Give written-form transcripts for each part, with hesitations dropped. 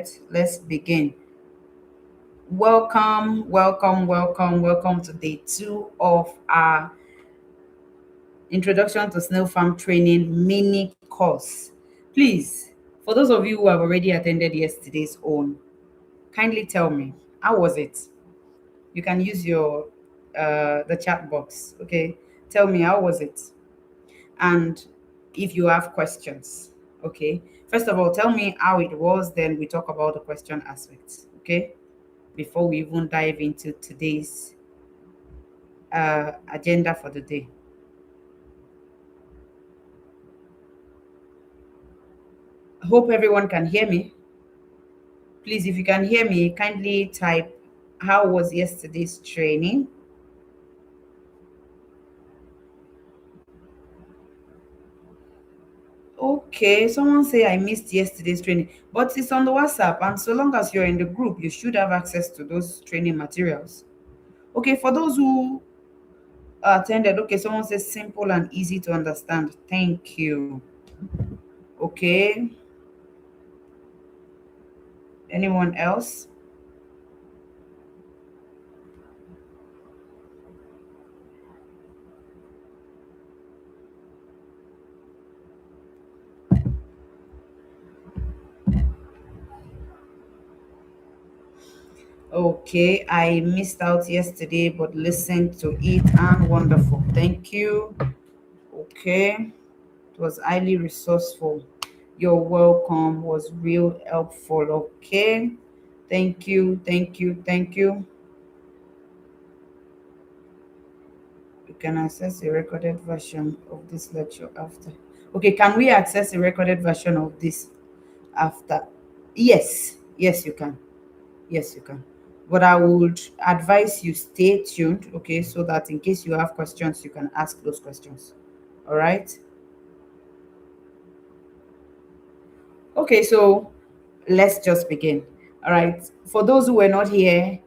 right, let's begin. Welcome to day two of our Introduction to Snail Farm Training mini course. Please, for those of you who have already attended yesterday's own, kindly tell me, how was it? You can use your the chat box, okay? Tell me, how was it? And if you have questions, okay? First of all, tell me how it was, then we talk about the question aspects, okay? Before we even dive into today's agenda for the day. Hope everyone can hear me. Please, if you can hear me, kindly type how was yesterday's training. Okay, someone say I missed yesterday's training, but it's on the WhatsApp, and so long as you're in the group, you should have access to those training materials. Okay, for those who attended, okay, someone says simple and easy to understand. Thank you. Okay, anyone else? Okay, I missed out yesterday, but listened to it and wonderful. Thank you. Okay, it was highly resourceful. Your welcome was real helpful. Okay, thank you. You can access a recorded version of this lecture after. Okay, can we access a recorded version of this after? Yes, you can. Yes, you can. But I would advise you stay tuned, okay, so that in case you have questions, you can ask those questions. All right. Okay, so let's just begin. All right. For those who were not here,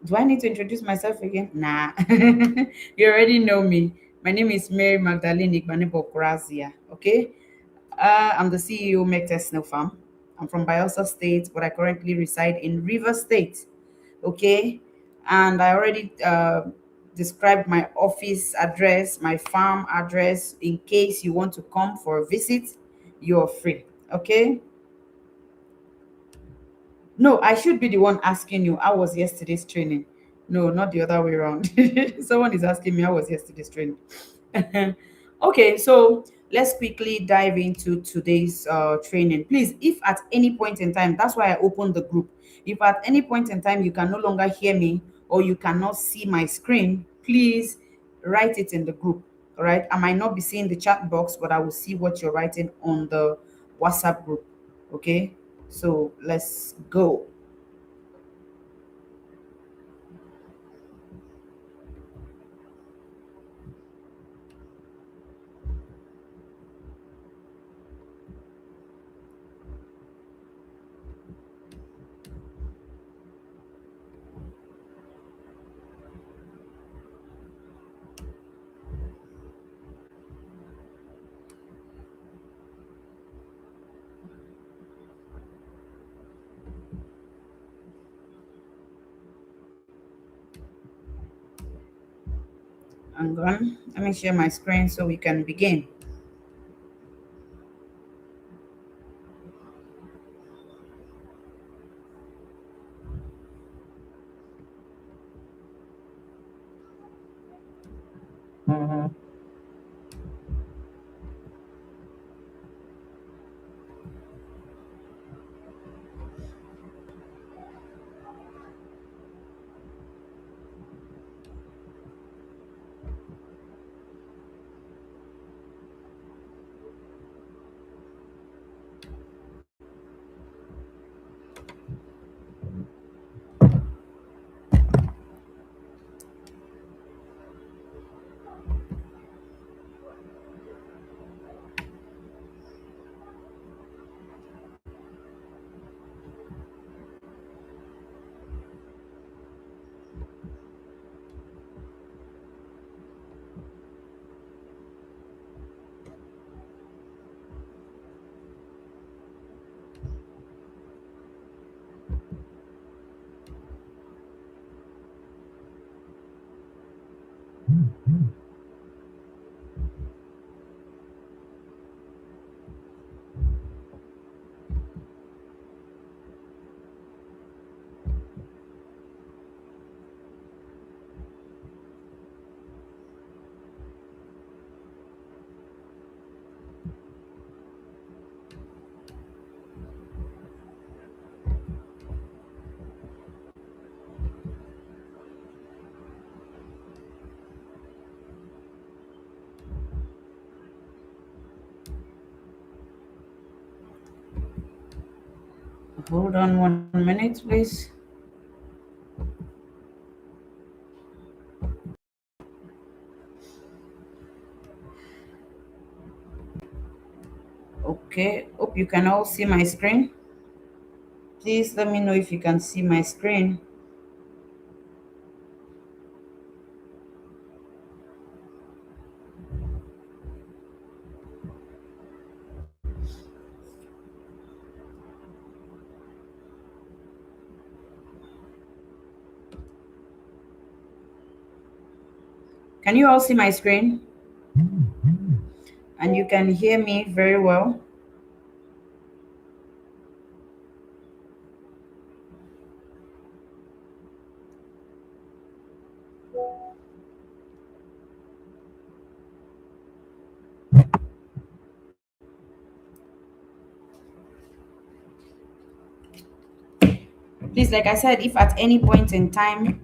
do I need to introduce myself again? Nah. You already know me. My name is Mary Magdalene Igbanebo Grazia. Okay. I'm the CEO of Make Snail Farm. I'm from Bayelsa State, but I currently reside in River State. Okay. And I already described my office address, my farm address. In case you want to come for a visit, you're free. Okay. No, I should be the one asking you, how was yesterday's training? No, not the other way around. Someone is asking me, how was yesterday's training? Okay, so let's quickly dive into today's training. Please, if at any point in time, that's why I opened the group. If at any point in time you can no longer hear me or you cannot see my screen, please write it in the group. All right, I might not be seeing the chat box, but I will see what you're writing on the WhatsApp group. Okay, so let's go. Hang on, let me share my screen so we can begin. Hold on 1 minute, please. Okay, hope you can all see my screen. Please let me know if you can see my screen. Can you all see my screen? And you can hear me very well? Please, like I said, if at any point in time,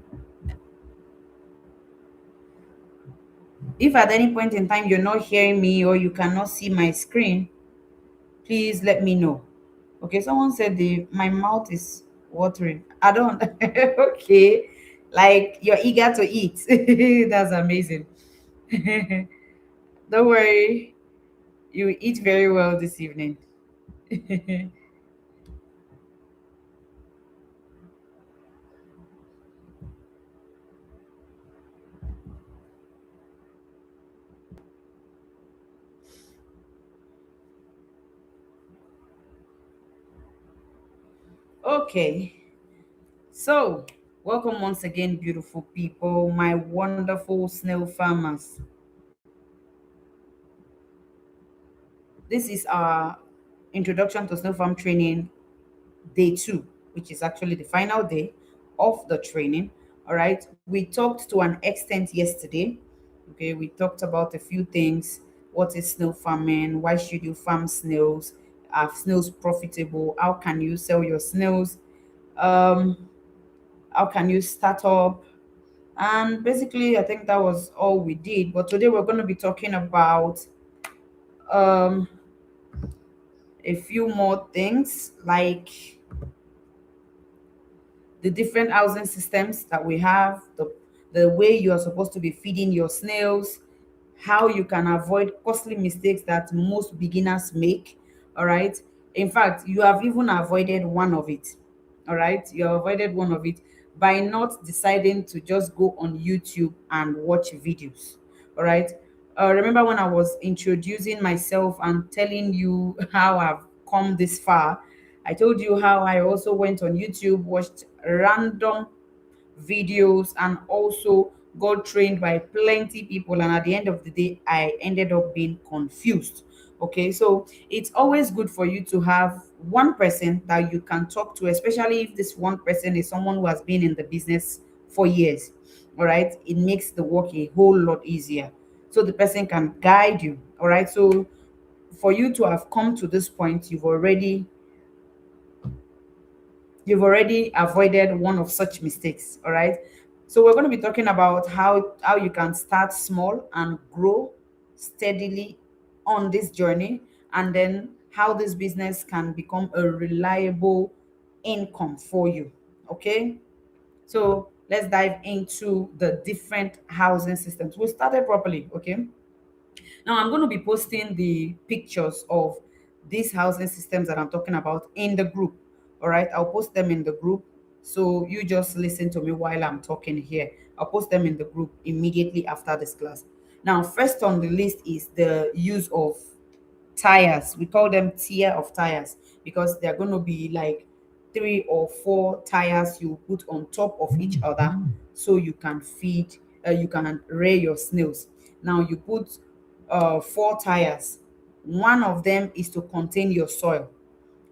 if at any point in time you're not hearing me or you cannot see my screen, please let me know. Okay, someone said the my mouth is watering. I don't. Okay, like you're eager to eat. That's amazing. Don't worry, you eat very well this evening. Okay, so welcome once again, beautiful people, my wonderful snail farmers. This is our introduction to snail farm training day two, which is actually the final day of the training. All right. We talked to an extent yesterday. Okay. We talked about a few things. What is snail farming? Why should you farm snails? Are snails profitable? How can you sell your snails? Um, how can you start up? And basically, I think that was all we did. But today we're going to be talking about um, a few more things like the different housing systems that we have, the way you are supposed to be feeding your snails, how you can avoid costly mistakes that most beginners make. All right. In fact, you have even avoided one of it. All right. You have avoided one of it by not deciding to just go on YouTube and watch videos. All right. Remember when I was introducing myself and telling you how I've come this far? I told you how I also went on YouTube, watched random videos, and also got trained by plenty people. And at the end of the day, I ended up being confused. Okay, so it's always good for you to have one person that you can talk to, especially if this one person is someone who has been in the business for years. All right, it makes the work a whole lot easier. So the person can guide you. All right, so for you to have come to this point, you've already avoided one of such mistakes. All right, so we're going to be talking about how you can start small and grow steadily on this journey, and then how this business can become a reliable income for you. Okay, so let's dive into the different housing systems. We'll start it properly. Okay, now I'm going to be posting the pictures of these housing systems that I'm talking about in the group. All right, I'll post them in the group. So you just listen to me while I'm talking here. I'll post them in the group immediately after this class. Now, first on the list is the use of tires. We call them tier of tires because they're going to be like 3 or 4 tires you put on top of each other so you can you can rear your snails. Now you put 4 tires. One of them is to contain your soil.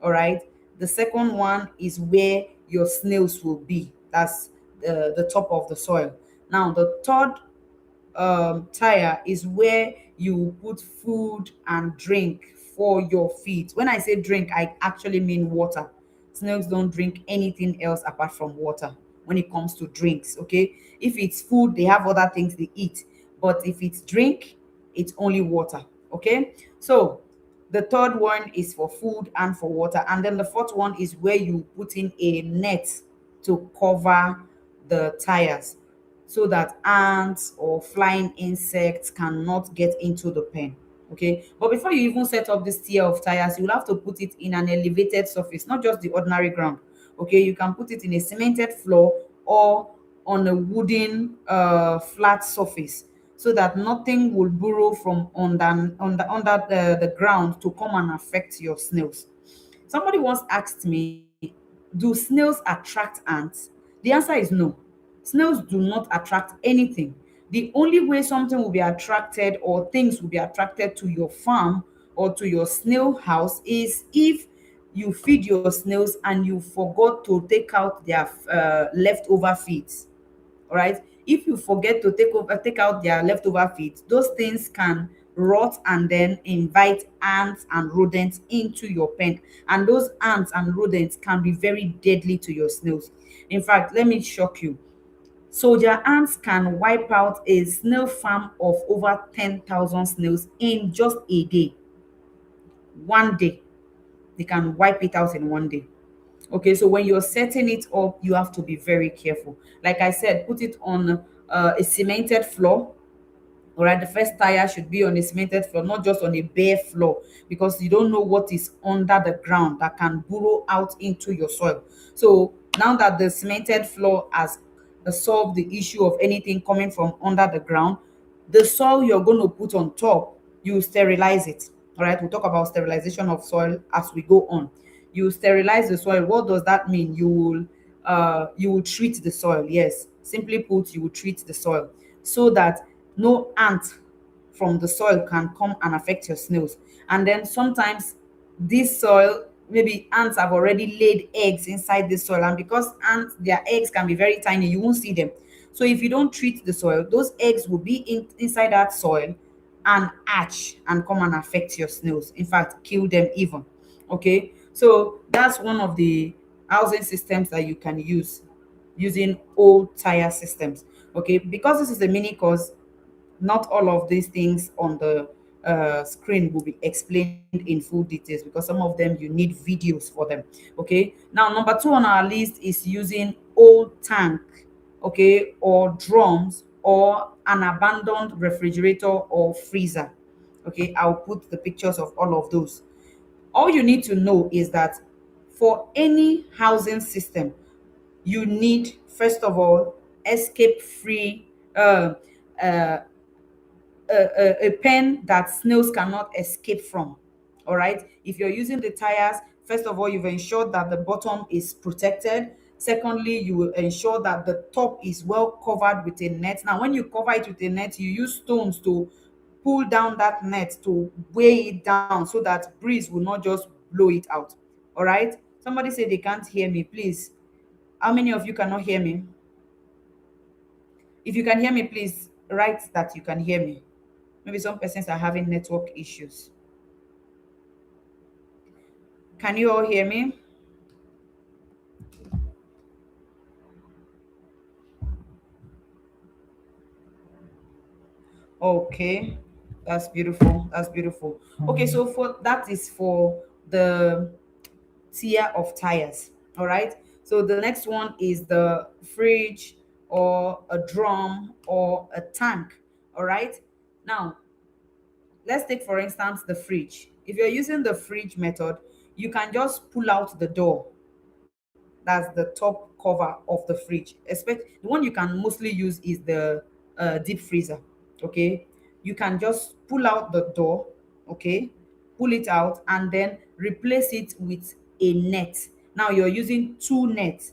All right. The second one is where your snails will be. That's the top of the soil. Now the third tire is where you put food and drink for your feet. When I say drink, I actually mean water. Snails don't drink anything else apart from water when it comes to drinks. Okay, if it's food, they have other things they eat, but if it's drink, it's only water. Okay, so The third one is for food and for water. And then the fourth one is where you put in a net to cover the tires so that ants or flying insects cannot get into the pen. Okay. But before you even set up this tier of tires, you'll have to put it in an elevated surface, not just the ordinary ground. Okay. You can put it in a cemented floor or on a wooden flat surface so that nothing will burrow from under the ground to come and affect your snails. Somebody once asked me, do snails attract ants? The answer is no. Snails do not attract anything. The only way something will be attracted or things will be attracted to your farm or to your snail house is if you feed your snails and you forgot to take out their leftover feeds. All right. If you forget to take out their leftover feed, those things can rot and then invite ants and rodents into your pen, and those ants and rodents can be very deadly to your snails. In fact, let me shock you. Soldier ants can wipe out a snail farm of over 10,000 snails in just a day. One day, they can wipe it out in one day. Okay, so when you're setting it up, you have to be very careful. Like I said, put it on a cemented floor. All right, the first tire should be on a cemented floor, not just on a bare floor, because you don't know what is under the ground that can burrow out into your soil. So now that the cemented floor has solved the issue of anything coming from under the ground, the soil you're going to put on top, you sterilize it. All right, we'll talk about sterilization of soil as we go on. You sterilize the soil. What does that mean? You will treat the soil. Yes, simply put, you will treat the soil so that no ant from the soil can come and affect your snails. And then sometimes this soil, maybe ants have already laid eggs inside the soil, and because ants, their eggs can be very tiny, you won't see them. So if you don't treat the soil, those eggs will be inside that soil and hatch and come and affect your snails. In fact, kill them even. Okay, so that's one of the housing systems that you can use using old tire systems. Okay, because this is a mini course, not all of these things on the screen will be explained in full details, because some of them you need videos for them. Okay, now number two on our list is using old tank, okay, or drums or an abandoned refrigerator or freezer. Okay, I'll put the pictures of all of those. All you need to know is that for any housing system, you need, first of all, escape free a pen that snails cannot escape from. All right. If you're using the tires, first of all, you've ensured that the bottom is protected. Secondly, you will ensure that the top is well covered with a net. Now, when you cover it with a net, you use stones to pull down that net to weigh it down so that breeze will not just blow it out. All right. Somebody say they can't hear me, please. How many of you cannot hear me? If you can hear me, please write that you can hear me. Maybe some persons are having network issues. Can you all hear me? Okay, that's beautiful. That's beautiful. Okay, so for that is for the tier of tires. All right. So the next one is the fridge or a drum or a tank. All right. Now, let's take for instance the fridge. If you're using the fridge method, you can just pull out the door. That's the top cover of the fridge. Expect the one you can mostly use is the deep freezer. Okay, you can just pull out the door. Okay, pull it out and then replace it with a net. Now you're using two nets,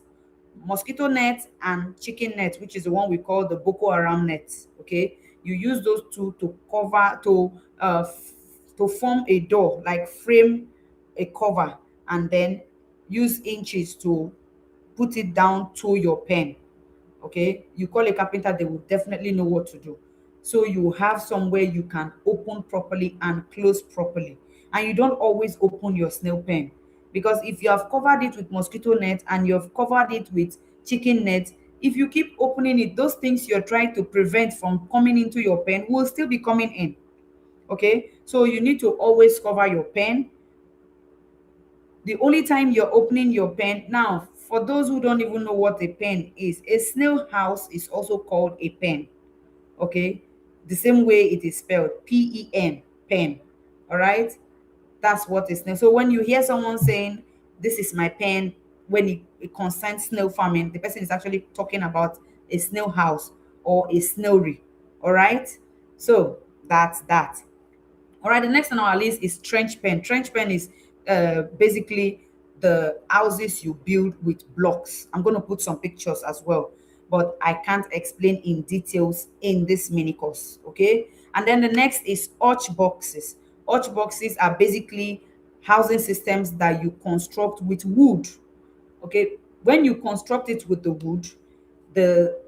mosquito net and chicken net, which is the one we call the Boko Haram net. Okay, you use those two to cover to form a door, like frame a cover, and then use inches to put it down to your pen. Okay, you call a carpenter, they will definitely know what to do. So you have somewhere you can open properly and close properly, and you don't always open your snail pen, because if you have covered it with mosquito net and you have covered it with chicken net, if you keep opening it, those things you're trying to prevent from coming into your pen will still be coming in. Okay, so you need to always cover your pen. The only time you're opening your pen now, for those who don't even know what a pen is, a snail house is also called a pen. Okay, the same way it is spelled, pen, pen. All right, that's what is snail. So when you hear someone saying this is my pen, when it concerns snail farming, the person is actually talking about a snail house or a snailry. All right, so that's that. All right, the next on our list is trench pen. Trench pen is basically the houses you build with blocks. I'm going to put some pictures as well, but I can't explain in details in this mini course. Okay, and then the next is arch boxes. Arch boxes are basically housing systems that you construct with wood. Okay, when you construct it with the wood, the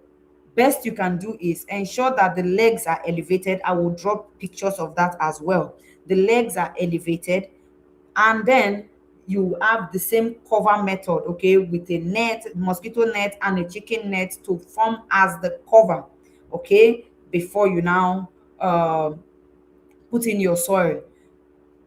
best you can do is ensure that the legs are elevated. I will drop pictures of that as well. The legs are elevated, and then you have the same cover method, okay, with a net, mosquito net and a chicken net to form as the cover, okay, before you now put in your soil.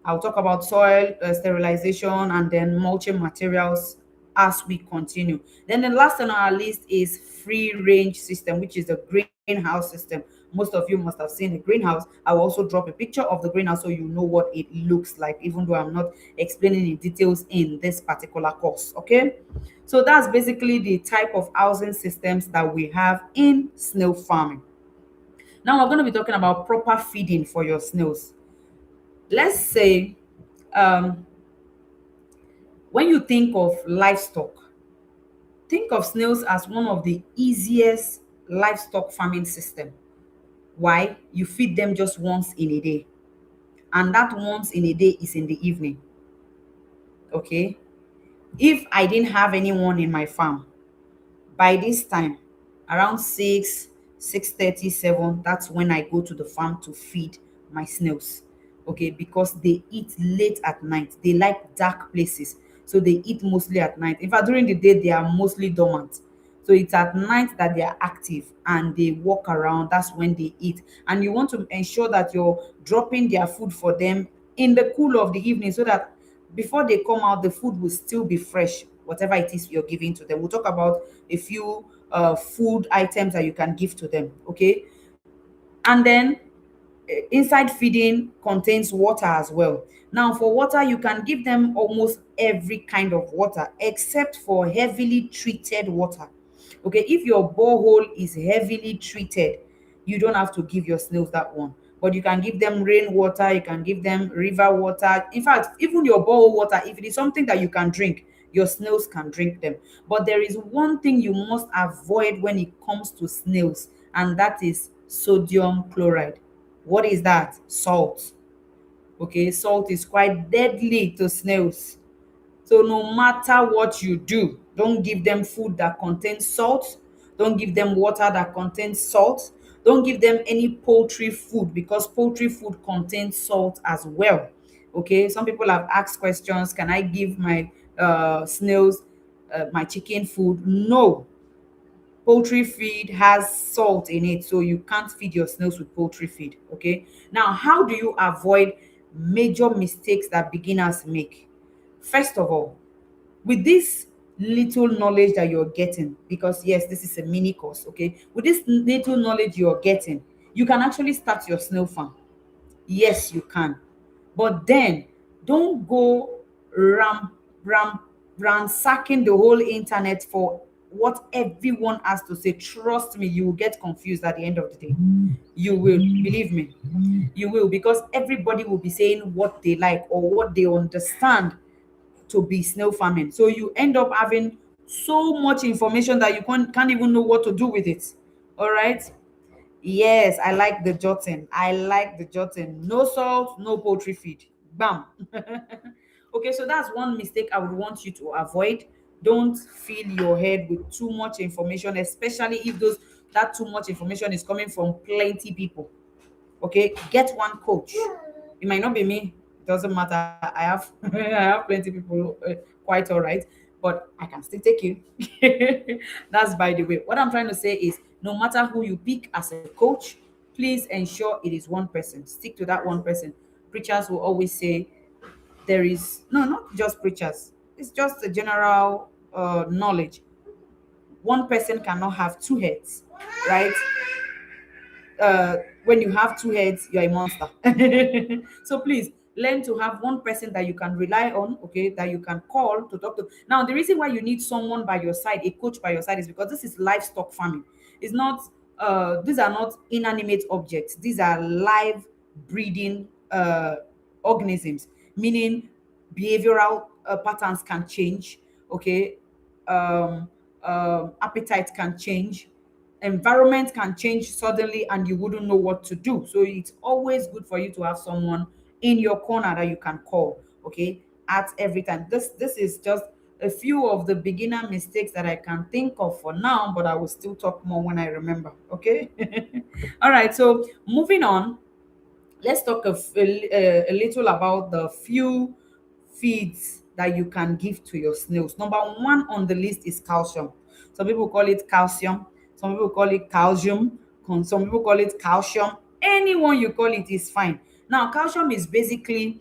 I'll talk about soil sterilization and then mulching materials as we continue. Then the last on our list is free range system, which is the greenhouse system. Most of you must have seen a greenhouse. I will also drop a picture of the greenhouse so you know what it looks like, even though I'm not explaining in details in this particular course. Okay, so that's basically the type of housing systems that we have in snail farming. Now we're going to be talking about proper feeding for your snails. Let's say um, when you think of livestock, think of snails as one of the easiest livestock farming system. Why? You feed them just once in a day, and that once in a day is in the evening. Okay, if I didn't have anyone in my farm, by this time, around 6, 6:30, 7, that's when I go to the farm to feed my snails. Okay, because they eat late at night. They like dark places. So they eat mostly at night. In fact, during the day, they are mostly dormant. So it's at night that they are active and they walk around. That's when they eat. And you want to ensure that you're dropping their food for them in the cool of the evening so that before they come out, the food will still be fresh, whatever it is you're giving to them. We'll talk about a few food items that you can give to them. Okay, and then inside feeding contains water as well. Now for water, you can give them almost every kind of water except for heavily treated water. Okay, if your borehole is heavily treated, you don't have to give your snails that one, but you can give them rainwater, you can give them river water. In fact, even your borehole water, if it is something that you can drink, your snails can drink them. But there is one thing you must avoid when it comes to snails, and that is sodium chloride. What is that? Salt. Okay, salt is quite deadly to snails. So no matter what you do, don't give them food that contains salt. Don't give them water that contains salt. Don't give them any poultry food because poultry food contains salt as well. Okay, some people have asked questions, can I give my snails my chicken food? No, poultry feed has salt in it, so you can't feed your snails with poultry feed. Okay, now how do you avoid major mistakes that beginners make? First of all, with this little knowledge that you're getting, because yes, this is a mini course, okay, with this little knowledge you're getting, you can actually start your snail farm. Yes, you can. But then don't go ram ram ransacking the whole internet for what everyone has to say. Trust me, you will get confused at the end of the day. You will, believe me, you will, because everybody will be saying what they like or what they understand to be snail farming. So you end up having so much information that you can't even know what to do with it. All right. Yes, I like the jotting. I like the jotting. No salt, no poultry feed. Bam. Okay, so that's one mistake I would want you to avoid. Don't fill your head with too much information, especially if those that too much information is coming from plenty people. Okay, get one coach. It might not be me. It doesn't matter. I have I have plenty people quite all right, but I can still take you. That's by the way. What I'm trying to say is, no matter who you pick as a coach, please ensure it is one person. Stick to that one person. Preachers will always say there is no, not just preachers. It's just a general knowledge. One person cannot have two heads, right? When you have two heads, you're a monster. So please learn to have one person that you can rely on, okay, that you can call to talk to. Now, the reason why you need someone by your side, a coach by your side, is because this is livestock farming. It's not, these are not inanimate objects, these are live breeding organisms, meaning behavioral patterns can change, okay, um, appetite can change, environment can change suddenly and you wouldn't know what to do. So it's always good for you to have someone in your corner that you can call, okay, at every time. This is just a few of the beginner mistakes that I can think of for now, but I will still talk more when I remember, okay. All right, so moving on, let's talk a little about the few feeds that you can give to your snails. Number one on the list is calcium. Some people call it calcium, some people call it calcium, some people call it calcium. Anyone you call it is fine. Now, calcium is basically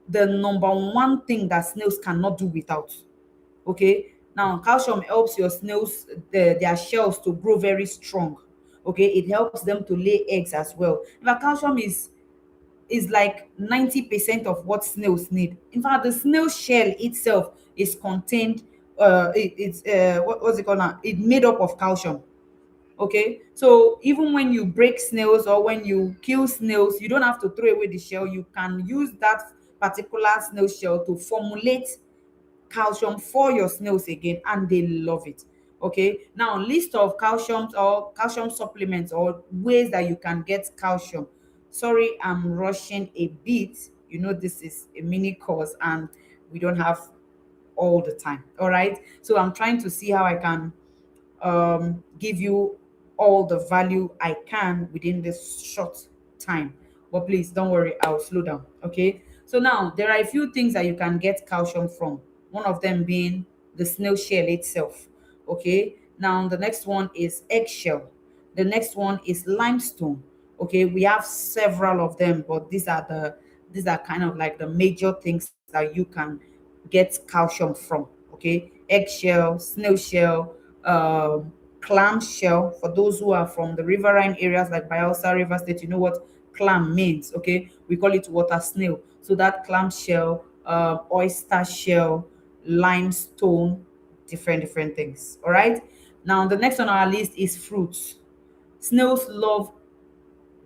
the number one thing that snails cannot do without. Okay, now calcium helps your snails, their shells to grow very strong. Okay, it helps them to lay eggs as well. But calcium is like 90% of what snails need. In fact, the snail shell itself is contained, what's it called now? It's made up of calcium. Okay, so even when you break snails or when you kill snails, you don't have to throw away the shell. You can use that particular snail shell to formulate calcium for your snails again, and they love it. Okay, now list of calcium or calcium supplements or ways that you can get calcium. Sorry, I'm rushing a bit. You know, this is a mini course and we don't have all the time. All right, so I'm trying to see how I can give you all the value I can within this short time. But please don't worry, I'll slow down. Okay. So now there are a few things that you can get calcium from. One of them being the snail shell itself. Okay. Now the next one is eggshell. The next one is limestone. Okay, we have several of them, but these are kind of like the major things that you can get calcium from. Okay, eggshell, snail shell, clam shell. For those who are from the riverine areas like Bayelsa River State, you know what clam means. Okay, we call it water snail. So that clam shell, oyster shell, limestone, different things. All right. Now the next on our list is fruits. Snails love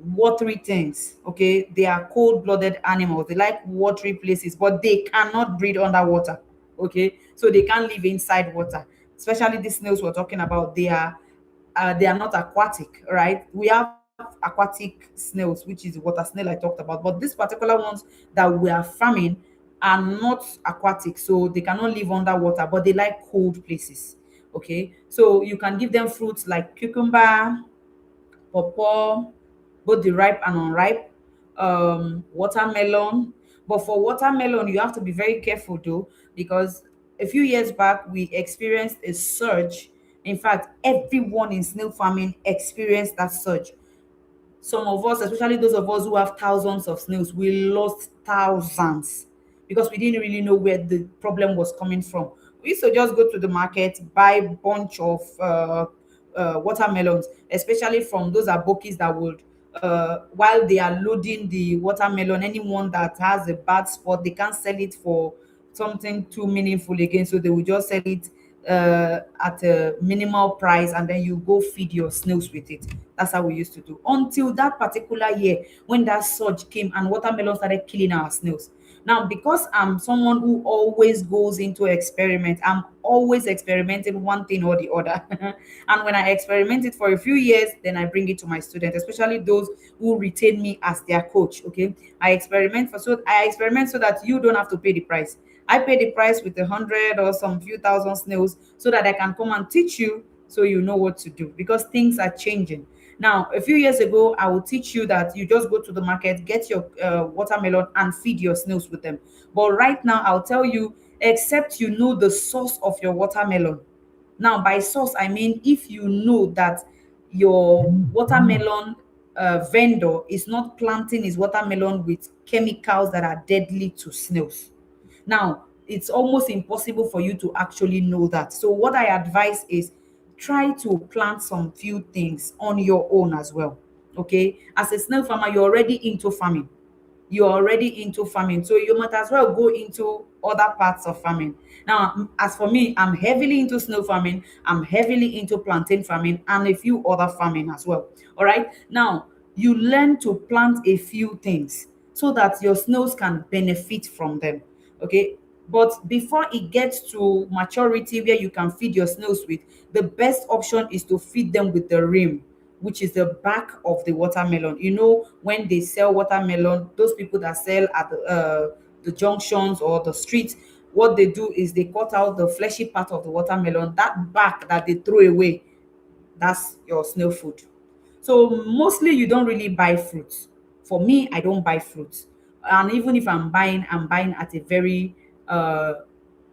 watery things. Okay, they are cold-blooded animals. They like watery places, but they cannot breathe underwater. Okay, so they can't live inside water. Especially these snails we're talking about, they are not aquatic, right? We have aquatic snails, which is water snail I talked about, but these particular ones that we are farming are not aquatic, so they cannot live underwater, but they like cold places. Okay, so you can give them fruits like cucumber, pawpaw, both the ripe and unripe, watermelon. But for watermelon, you have to be very careful though, because a few years back we experienced a surge. In fact, everyone in snail farming experienced that surge. Some of us, especially those of us who have thousands of snails, we lost thousands because we didn't really know where the problem was coming from. We used to just go to the market, buy a bunch of watermelons, especially from those abokis that would, while they are loading the watermelon, anyone that has a bad spot, they can't sell it for something too meaningful again. So they will just sell it at a minimal price, and then you go feed your snails with it. That's how we used to do until that particular year when that surge came and watermelon started killing our snails. Now, because I'm someone who always goes into experiment, I'm always experimenting one thing or the other. And when I experiment it for a few years, then I bring it to my students, especially those who retain me as their coach. Okay, I experiment so that you don't have to pay the price. I pay the price with 100 or some few thousand snails so that I can come and teach you so you know what to do, because things are changing. Now, a few years ago, I will teach you that you just go to the market, get your watermelon, and feed your snails with them. But right now, I'll tell you, except you know the source of your watermelon. Now, by source, I mean if you know that your watermelon vendor is not planting his watermelon with chemicals that are deadly to snails. Now, it's almost impossible for you to actually know that. So, what I advise is try to plant some few things on your own as well. Okay, as a snail farmer, you're already into farming, you're already into farming, so you might as well go into other parts of farming. Now, as for me, I'm heavily into snow farming, I'm heavily into plantain farming, and a few other farming as well. All right, now you learn to plant a few things so that your snails can benefit from them. Okay, but before it gets to maturity where you can feed your snails with, the best option is to feed them with the rim, which is the back of the watermelon. You know, when they sell watermelon, those people that sell at the junctions or the streets, what they do is they cut out the fleshy part of the watermelon, that back that they throw away, that's your snail food. So mostly you don't really buy fruits. For me, I don't buy fruits. And even if I'm buying at a very uh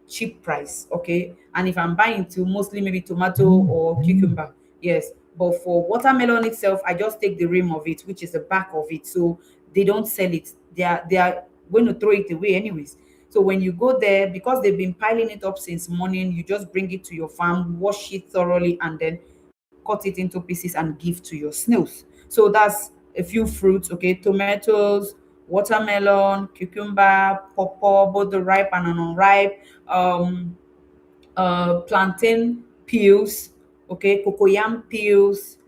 cheap price, okay? And if I'm buying to mostly maybe tomato or cucumber, yes. But for watermelon itself, I just take the rim of it, which is the back of it. So they don't sell it. They are going to throw it away anyways. So when you go there, because they've been piling it up since morning, you just bring it to your farm, wash it thoroughly, and then cut it into pieces and give to your snails. So that's a few fruits, okay? Tomatoes, watermelon, cucumber, pawpaw, both the ripe and unripe, plantain peels, okay, cocoyam peels,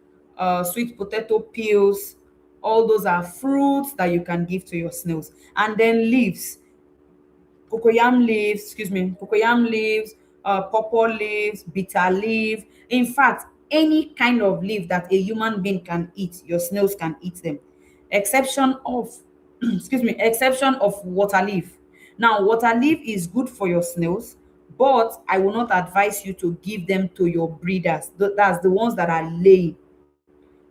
sweet potato peels. All those are fruits that you can give to your snails. And then leaves, cocoyam leaves, pawpaw leaves, bitter leaf. In fact, any kind of leaf that a human being can eat, your snails can eat them, exception of exception of water leaf. Now, water leaf is good for your snails, but I will not advise you to give them to your breeders. That's the ones that are laying.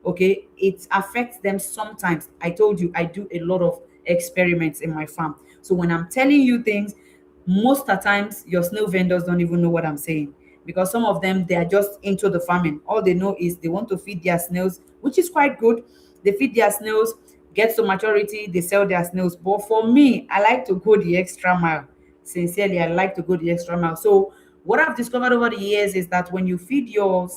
Okay, it affects them sometimes. I told you I do a lot of experiments in my farm, so when I'm telling you things, most of the times your snail vendors don't even know what I'm saying, because some of them, they are just into the farming. All they know is they want to feed their snails, which is quite good. They feed their snails, get to maturity, they sell their snails. But for me, I like to go the extra mile. Sincerely, I like to go the extra mile. So what I've discovered over the years is that when you feed your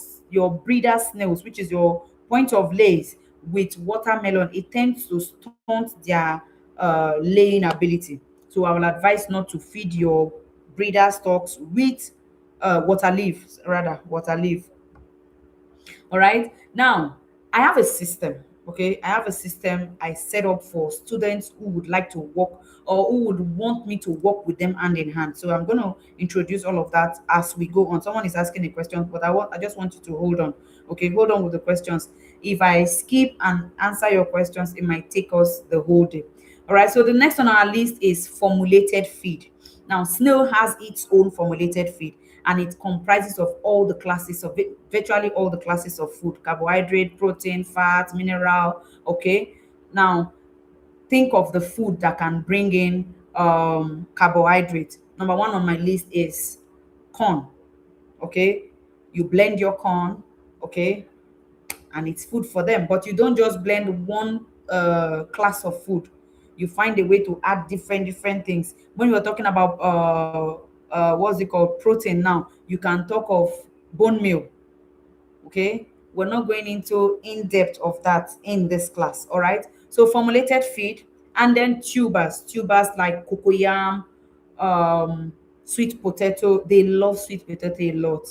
breeder snails, which is your point of lays, with watermelon, it tends to stunt their laying ability. So I will advise not to feed your breeder stocks with water leaf, rather water leaf. All right. Now, I have a system. Okay. I have a system I set up for students who would like to work, or who would want me to work with them hand in hand. So I'm going to introduce all of that as we go on. Someone is asking a question, but I just want you to hold on. Okay. Hold on with the questions. If I skip and answer your questions, it might take us the whole day. All right. So the next on our list is formulated feed. Now, snail has its own formulated feed, and it comprises of all the classes of it, virtually all the classes of food: carbohydrate, protein, fat, mineral. Okay. Now, think of the food that can bring in carbohydrate. Number one on my list is corn. Okay. You blend your corn. Okay, and it's food for them. But you don't just blend one class of food. You find a way to add different things. When we're talking about what's it called, protein, now you can talk of bone meal. Okay, we're not going into in depth of that in this class. All right. So formulated feed, and then tubers like cocoyam, sweet potato. They love sweet potato a lot.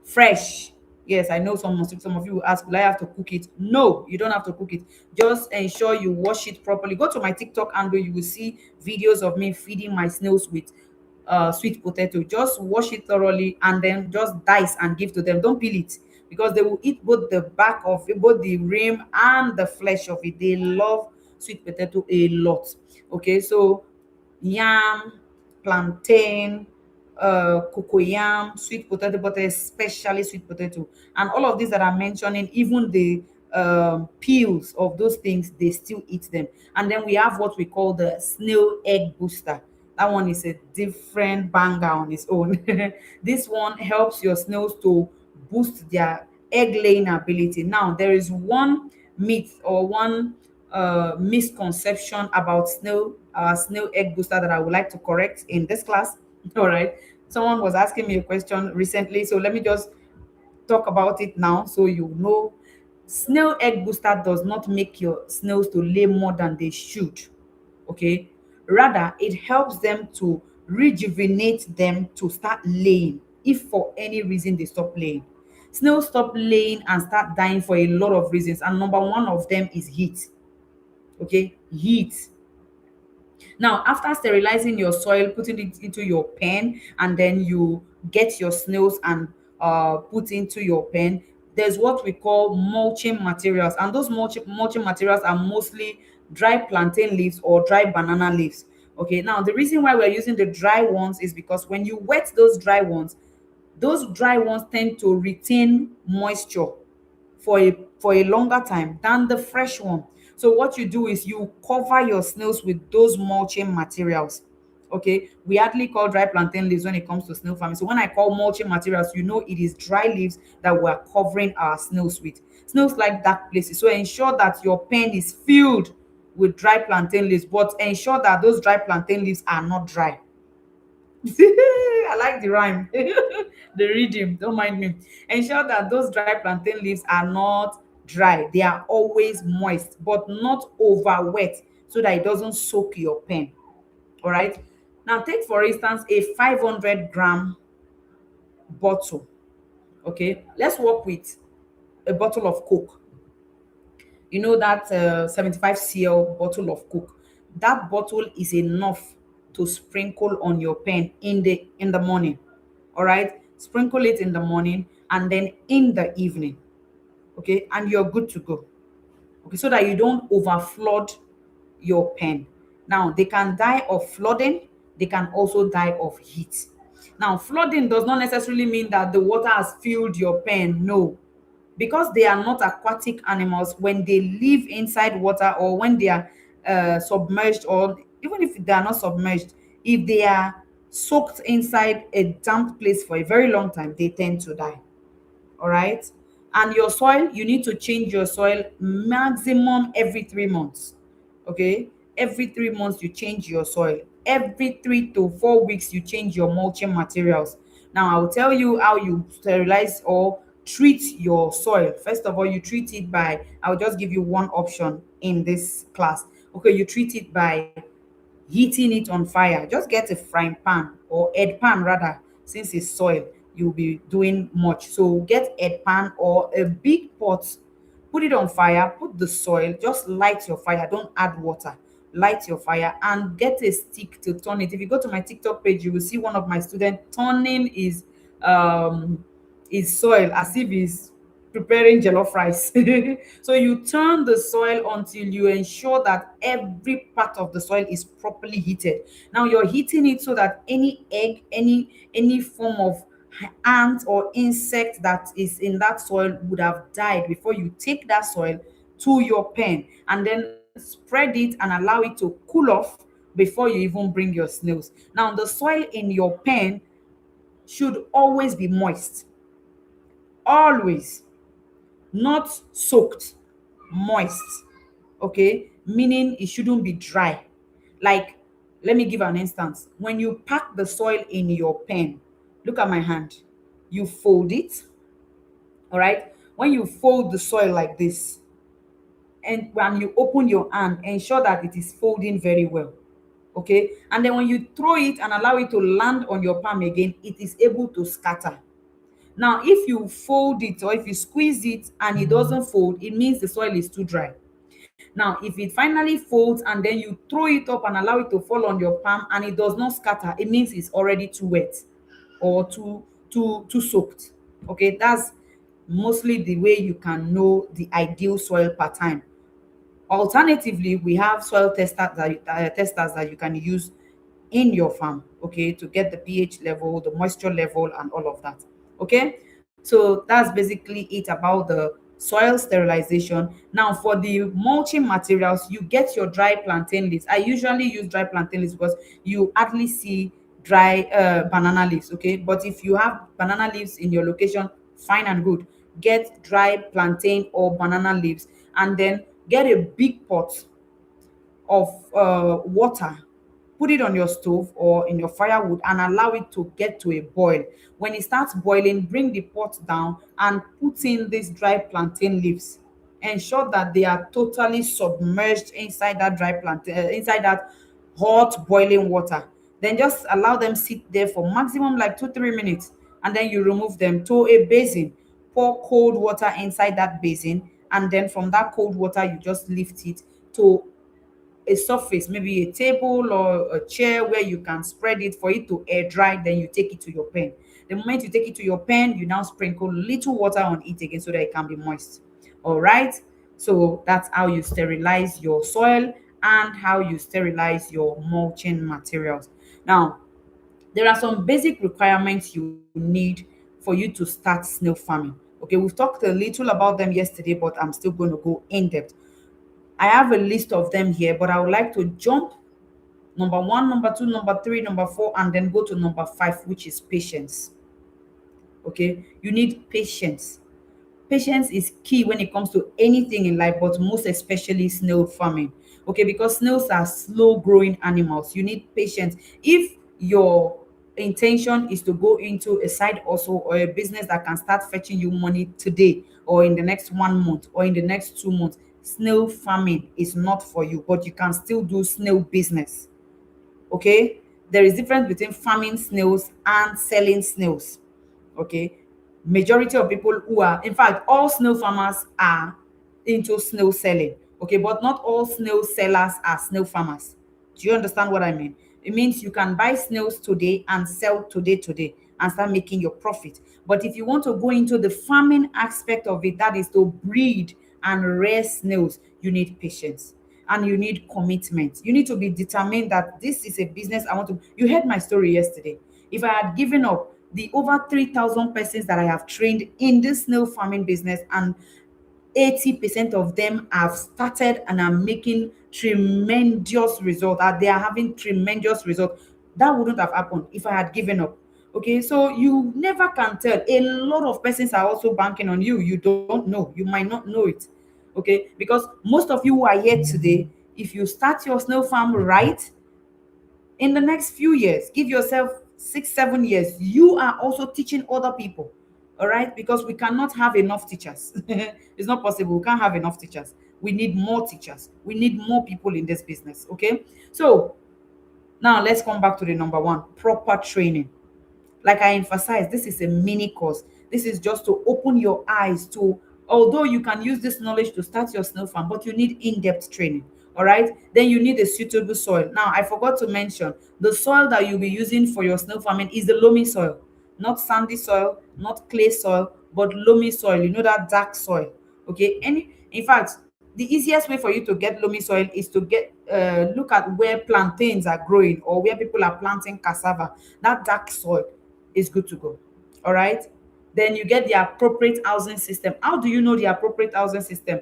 Fresh. Yes, I know some of you will ask, will I have to cook it? No, you don't have to cook it. Just ensure you wash it properly. Go to my TikTok and you will see videos of me feeding my snails with sweet potato. Just wash it thoroughly and then just dice and give to them. Don't peel it, because they will eat both the back of it, both the rim and the flesh of it. They love sweet potato a lot. Okay, so yam, plantain, cocoyam, sweet potato, but especially sweet potato. And all of these that I'm mentioning, even the peels of those things, they still eat them. And then we have what we call the snail egg booster. That one is a different banger on its own. This one helps your snails to boost their egg laying ability. Now, there is one myth or one misconception about snail egg booster that I would like to correct in this class. All right. Someone was asking me a question recently, so let me just talk about it now so you know. Snail egg booster does not make your snails to lay more than they should. Okay, rather it helps them to rejuvenate them to start laying if for any reason they stop laying. Snails stop laying and start dying for a lot of reasons, and number one of them is heat. Okay, heat. Now, after sterilizing your soil, putting it into your pen, and then you get your snails and put into your pen, there's what we call mulching materials. And those mulching materials are mostly dry plantain leaves or dry banana leaves. Okay, now the reason why we're using the dry ones is because when you wet those dry ones tend to retain moisture for a longer time than the fresh one. So what you do is you cover your snails with those mulching materials. Okay, we hardly call dry plantain leaves when it comes to snail farming. So when I call mulching materials, you know it is dry leaves that we're covering our snails with. Snails like dark places, so ensure that your pen is filled with dry plantain leaves, but ensure that those dry plantain leaves are not dry. I like the rhyme, the rhythm. Don't mind me. Ensure that those dry plantain leaves are not dry. They are always moist, but not over wet, so that it doesn't soak your pen. All right. Now, take for instance a 500-gram bottle. Okay, let's work with a bottle of Coke. You know that 75 cl bottle of Coke. That bottle is enough to sprinkle on your pen in the morning. All right, sprinkle it in the morning and then in the evening. Okay, and you're good to go. Okay, so that you don't overflood your pen. Now, they can die of flooding, they can also die of heat. Now, flooding does not necessarily mean that the water has filled your pen. No, because they are not aquatic animals. When they live inside water or when they are submerged, or even if they are not submerged, if they are soaked inside a damp place for a very long time, they tend to die. All right. And your soil, you need to change your soil maximum every 3 months. Okay, every 3 months you change your soil. Every 3 to 4 weeks you change your mulching materials. Now I will tell you how you sterilize or treat your soil. First of all, you treat it by, I'll just give you one option in this class. Okay, you treat it by heating it on fire. Just get a frying pan or head pan rather, since it's soil, you'll be doing much. So get a pan or a big pot, put it on fire, put the soil, just light your fire, don't add water. Light your fire and get a stick to turn it. If you go to my TikTok page, you will see one of my students turning his soil as if he's preparing jollof rice. So you turn the soil until you ensure that every part of the soil is properly heated. Now you're heating it so that any egg, any form of ant or insect that is in that soil would have died before you take that soil to your pen, and then spread it and allow it to cool off before you even bring your snails. Now the soil in your pen should always be moist. Always. Not soaked, moist. Okay, meaning it shouldn't be dry. Like, let me give an instance. When you pack the soil in your pen, look at my hand. You fold it. All right, when you fold the soil like this, and when you open your hand, ensure that it is folding very well. Okay, and then when you throw it and allow it to land on your palm again, it is able to scatter. Now, if you fold it or if you squeeze it and it doesn't fold, it means the soil is too dry. Now, if it finally folds and then you throw it up and allow it to fall on your palm and it does not scatter, it means it's already too wet or too soaked. Okay, that's mostly the way you can know the ideal soil pattern. Alternatively, we have soil testers that you can use in your farm, okay, to get the pH level, the moisture level, and all of that. Okay, so that's basically it about the soil sterilization. Now, for the mulching materials, you get your dry plantain leaves. I usually use dry plantain leaves because you hardly see dry banana leaves. Okay, but if you have banana leaves in your location, fine and good. Get dry plantain or banana leaves and then get a big pot of water, put it on your stove or in your firewood and allow it to get to a boil. When it starts boiling, bring the pot down and put in these dry plantain leaves. Ensure that they are totally submerged inside that dry plantain, inside that hot boiling water. Then just allow them sit there for maximum like 2 3 minutes, and then you remove them to a basin. Pour cold water inside that basin, and then from that cold water you just lift it to a surface, maybe a table or a chair where you can spread it for it to air dry. Then you take it to your pen. The moment you take it to your pen, you now sprinkle little water on it again so that it can be moist. All right. So that's how you sterilize your soil and how you sterilize your mulching materials. Now, there are some basic requirements you need for you to start snail farming. Okay, we've talked a little about them yesterday, but I'm still going to go in depth. I have a list of them here, but I would like to jump number one, number two, number three, number four, and then go to number five, which is patience. Okay, you need patience. Patience is key when it comes to anything in life, but most especially snail farming. Okay, because snails are slow growing animals. You need patience. If your intention is to go into a side hustle or a business that can start fetching you money today or in the next 1 month or in the next 2 months, snail farming is not for you, but you can still do snail business. Okay, there is difference between farming snails and selling snails. Okay, majority of people who are, in fact, all snail farmers are into snail selling. Okay, but not all snail sellers are snail farmers. Do you understand what I mean? It means you can buy snails today and sell today and start making your profit. But if you want to go into the farming aspect of it, that is to breed and rear snails, you need patience and you need commitment. You need to be determined that this is a business I want to. You heard my story yesterday. If I had given up, the over 3,000 persons that I have trained in this snail farming business, and 80% of them have started and are making tremendous results, that they are having tremendous results. That wouldn't have happened if I had given up. Okay, so you never can tell. A lot of persons are also banking on you. You don't know. You might not know it. Okay, because most of you who are here today, if you start your snail farm right, in the next few years, give yourself 6 7 years, you are also teaching other people. All right, because we cannot have enough teachers. It's not possible. We can't have enough teachers. We need more teachers. We need more people in this business. Okay, so now let's come back to the number one: proper training. Like I emphasize, this is a mini course. This is just to open your eyes to, although you can use this knowledge to start your snail farm, but you need in-depth training. All right. Then you need a suitable soil. Now, I forgot to mention the soil that you'll be using for your snail farming is the loamy soil, not sandy soil, not clay soil, but loamy soil. You know, that dark soil. Okay. In fact, the easiest way for you to get loamy soil is to get look at where plantains are growing or where people are planting cassava. That dark soil is good to go. All right. Then you get the appropriate housing system. How do you know the appropriate housing system?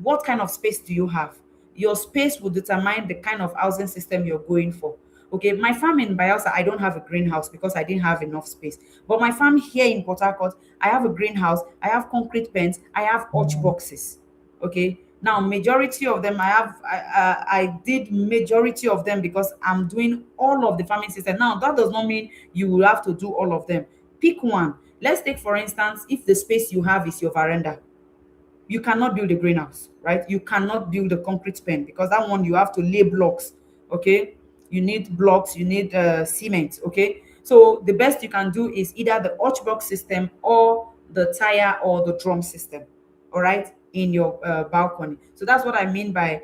What kind of space do you have? Your space will determine the kind of housing system you're going for. Okay, my farm in Bayelsa, I don't have a greenhouse because I didn't have enough space. But my farm here in Port Harcourt, I have a greenhouse, I have concrete pens, I have hutch boxes. Okay, now majority of them I did majority of them because I'm doing all of the farming system. Now that does not mean you will have to do all of them. Pick one. Let's take for instance, if the space you have is your veranda, you cannot build a greenhouse, right? You cannot build a concrete pen because that one you have to lay blocks. Okay, you need blocks, you need cement. Okay, so the best you can do is either the arch box system or the tire or the drum system. All right, in your balcony. So that's what I mean by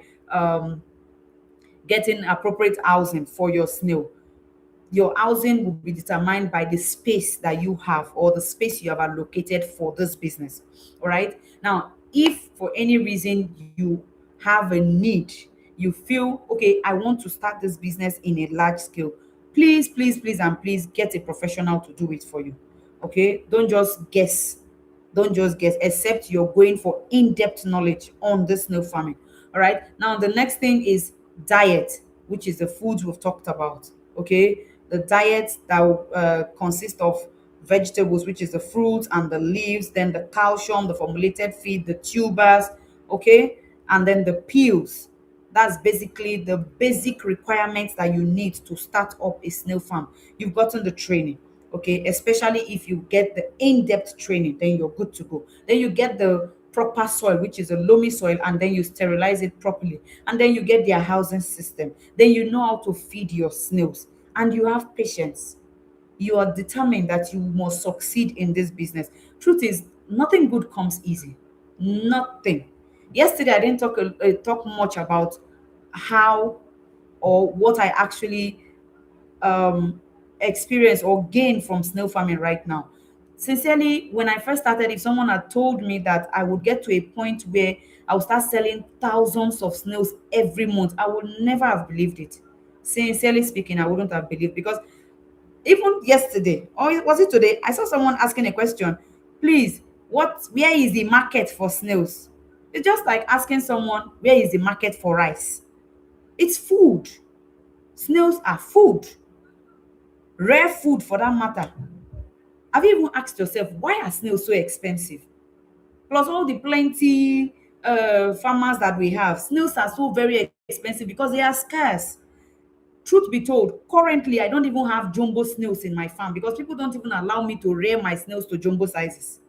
getting appropriate housing for your snail. Your housing will be determined by the space that you have or the space you have allocated for this business. All right. Now, if for any reason you have a need, you feel, okay, I want to start this business in a large scale, please, and please get a professional to do it for you. Okay. Don't just guess. Don't just guess, except you're going for in-depth knowledge on this snail farming. All right. Now, the next thing is diet, which is the foods we've talked about. Okay. The diet that consists of vegetables, which is the fruits and the leaves, then the calcium, the formulated feed, the tubers. Okay, and then the peels. That's basically the basic requirements that you need to start up a snail farm. You've gotten the training, okay, especially if you get the in-depth training, then you're good to go. Then you get the proper soil, which is a loamy soil, and then you sterilize it properly, and then you get their housing system. Then you know how to feed your snails, and you have patience. You are determined that you must succeed in this business. Truth is, nothing good comes easy. Nothing. Yesterday, I didn't talk much about how or what I actually um, experience or gain from snail farming right now. Sincerely, when I first started, if someone had told me that I would get to a point where I would start selling thousands of snails every month, I would never have believed it. Sincerely speaking, I wouldn't have believed, because even yesterday, or was it today, I saw someone asking a question. Please, where is the market for snails? It's just like asking someone, where is the market for rice? It's food. Snails are food, rare food for that matter. Have you even asked yourself, why are snails so expensive? Plus all the plenty farmers that we have, snails are so very expensive because they are scarce. Truth be told, currently I don't even have jumbo snails in my farm because people don't even allow me to rear my snails to jumbo sizes.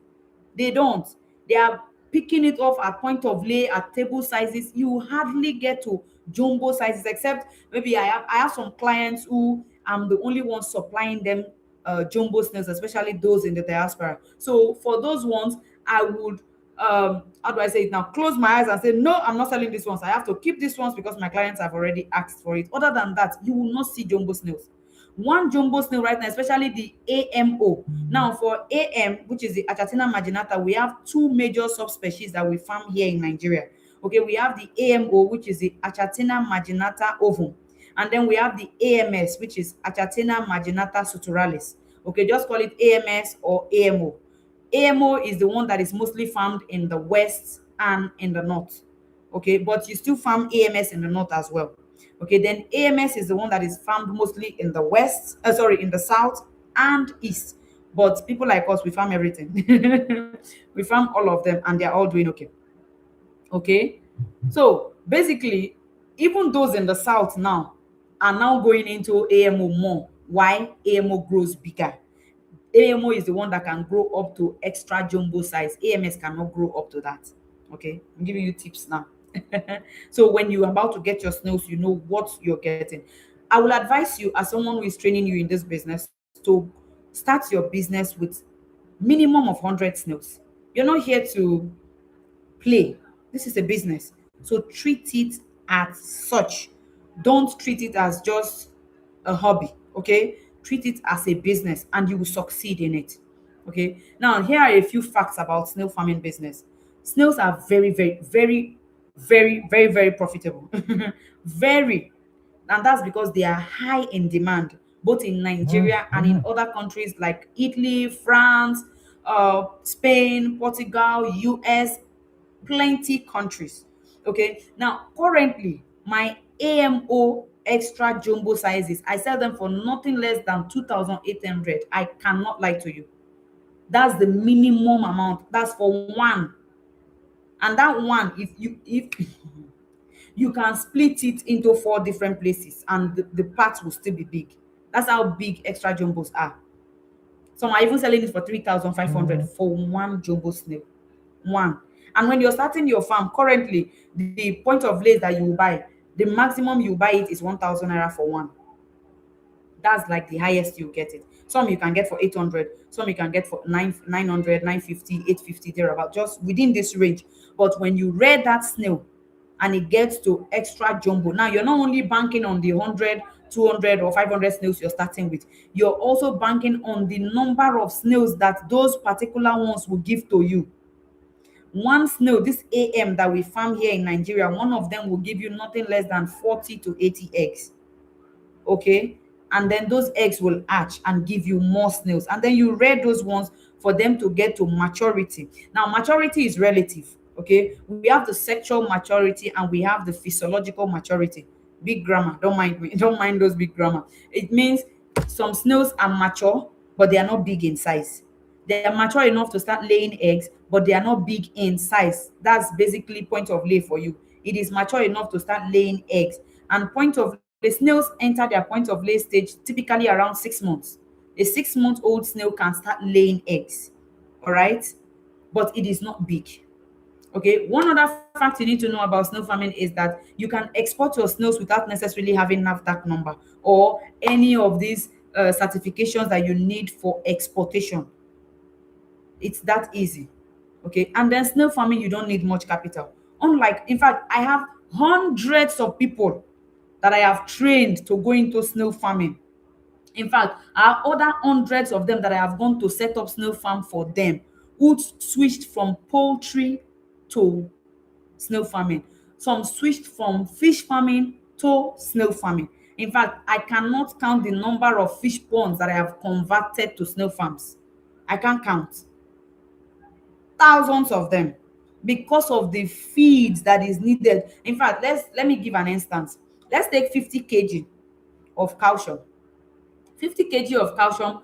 They don't. They are picking it off at point of lay, at table sizes. You hardly get to jumbo sizes, except maybe I have some clients who I'm the only one supplying them jumbo snails, especially those in the diaspora. So for those ones, I would how do I say it now? Close my eyes and say, no, I'm not selling these ones. I have to keep these ones because my clients have already asked for it. Other than that, you will not see jumbo snails. One jumbo snail right now, especially the AMO. Now, for AM, which is the Achatina marginata, we have two major subspecies that we farm here in Nigeria. Okay, we have the AMO, which is the Achatina marginata ovum, and then we have the AMS, which is Achatina marginata suturalis. Okay, just call it AMS or AMO. AMO is the one that is mostly farmed in the west and in the north. Okay, but you still farm AMS in the north as well. Okay, then AMS is the one that is farmed mostly in the west, in the south and east. But people like us, we farm everything. We farm all of them, and they're all doing okay. Okay, so basically, even those in the south now are now going into AMO more. Why? AMO grows bigger. AMO is the one that can grow up to extra jumbo size. AMS cannot grow up to that. Okay, I'm giving you tips now. So when you're about to get your snails, you know what you're getting. I will advise you, as someone who is training you in this business, to start your business with minimum of 100 snails. You're not here to play. This is a business. So treat it as such. Don't treat it as just a hobby, okay? Treat it as a business and you will succeed in it. Okay. Now, here are a few facts about snail farming business. Snails are very, very, very, very, very, very profitable. Very. And that's because they are high in demand, both in Nigeria and in other countries like Italy, France, Spain, Portugal, US, plenty countries. Okay, now currently my AMO extra jumbo sizes, I sell them for nothing less than 2,800. I cannot lie to you. That's the minimum amount. That's for one. And that one, if you can split it into four different places and the parts will still be big. That's how big extra jumbos are. Some are even selling it for 3,500 for one jumbo snail. One. And when you're starting your farm, currently, the point of lace that you buy, the maximum you buy it is 1,000 naira for one. That's like the highest you get it. Some you can get for 800, some you can get for 900, 950, 850, thereabout, just within this range. But when you rear that snail and it gets to extra jumbo, now you're not only banking on the 100, 200, or 500 snails you're starting with, you're also banking on the number of snails that those particular ones will give to you. One snail, this AM that we farm here in Nigeria, one of them will give you nothing less than 40 to 80 eggs. Okay, and then those eggs will hatch and give you more snails, and then you rear those ones for them to get to maturity. Now maturity is relative. Okay, we have the sexual maturity and we have the physiological maturity. Big grammar, don't mind me. Don't mind those big grammar. It means some snails are mature but they are not big in size. They are mature enough to start laying eggs, but they are not big in size. That's basically point of lay for you. It is mature enough to start laying eggs. And point of lay, snails enter their point of lay stage typically around 6 months. A 6 month old snail can start laying eggs. All right, but it is not big. Okay, one other fact you need to know about snail farming is that you can export your snails without necessarily having NAFDAC number or any of these certifications that you need for exportation. It's that easy. Okay, and then snail farming, you don't need much capital. Unlike, in fact, I have hundreds of people that I have trained to go into snail farming. In fact, I have other hundreds of them that I have gone to set up snail farm for them, who switched from poultry to snail farming. Some switched from fish farming to snail farming. In fact, I cannot count the number of fish ponds that I have converted to snail farms. I can't count. Thousands of them, because of the feeds that is needed. In fact, let me give an instance. Let's take 50 kg of calcium. 50 kg of calcium,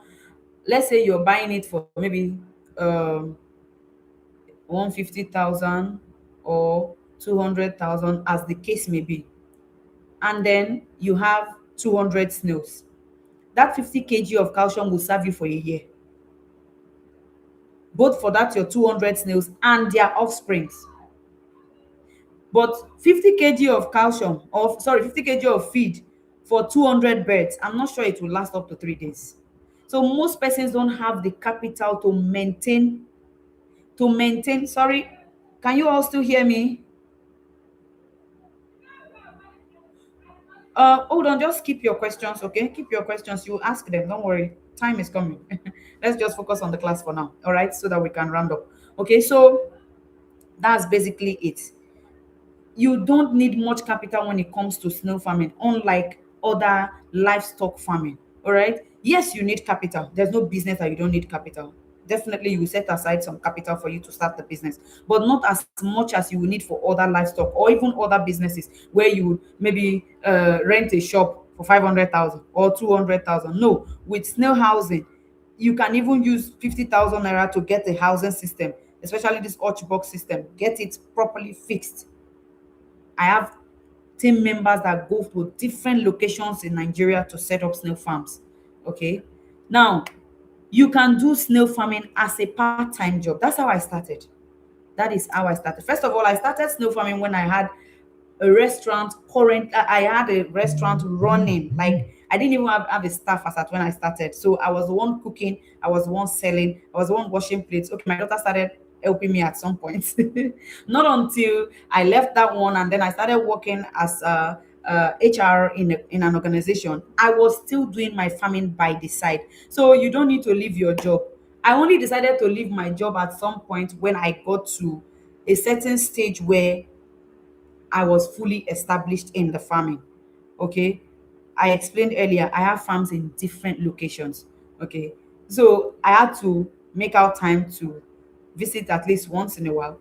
let's say you're buying it for maybe 150,000 or 200,000, as the case may be. And then you have 200 snails. That 50 kg of calcium will serve you for a year, both for that your 200 snails and their offsprings. But 50 kg of calcium, of sorry, 50 kg of feed for 200 birds, I'm not sure it will last up to 3 days. So most persons don't have the capital to maintain. Sorry, can you all still hear me? Hold on, just keep your questions, okay? Keep your questions. You ask them. Don't worry. Time is coming. Let's just focus on the class for now, all right? So that we can round up. Okay, so that's basically it. You don't need much capital when it comes to snail farming, unlike other livestock farming. All right. Yes, you need capital. There's no business that you don't need capital. Definitely, you will set aside some capital for you to start the business, but not as much as you will need for other livestock or even other businesses where you would maybe rent a shop for 500,000 or 200,000. No, with snail housing, you can even use 50,000 naira to get a housing system, especially this arch box system. Get it properly fixed. I have team members that go to different locations in Nigeria to set up snail farms. Okay. Now, you can do snail farming as a part-time job. That's how I started. That is how I started. First of all, I started snail farming when I had a restaurant current I had a restaurant running. Like, I didn't even have a staff as at when I started. So I was the one cooking, I was the one selling, I was the one washing plates. Okay, my daughter started helping me at some point. Not until I left that one and then I started working as HR in an organization. I was still doing my farming by the side. So you don't need to leave your job. I only decided to leave my job at some point when I got to a certain stage where I was fully established in the farming. Okay. I explained earlier, I have farms in different locations. Okay. So I had to make out time to visit at least once in a while,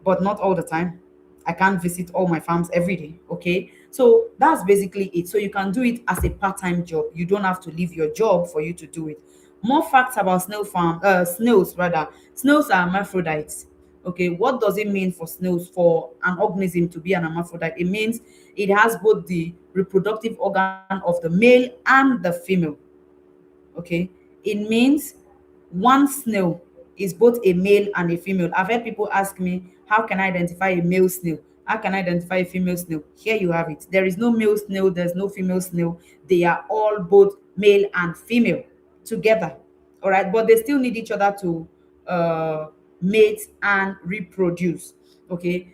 but not all the time. I can't visit all my farms every day. Okay. So that's basically it. So you can do it as a part-time job. You don't have to leave your job for you to do it. More facts about snails rather. Snails are hermaphrodites. Okay, what does it mean for snails, for an organism to be an hermaphrodite? It means it has both the reproductive organ of the male and the female. Okay, it means one snail is both a male and a female. I've heard people ask me, how can I identify a male snail? How can I identify a female snail? Here you have it. There is no male snail, there's no female snail. They are all both male and female together. All right, but they still need each other to mate and reproduce. Okay,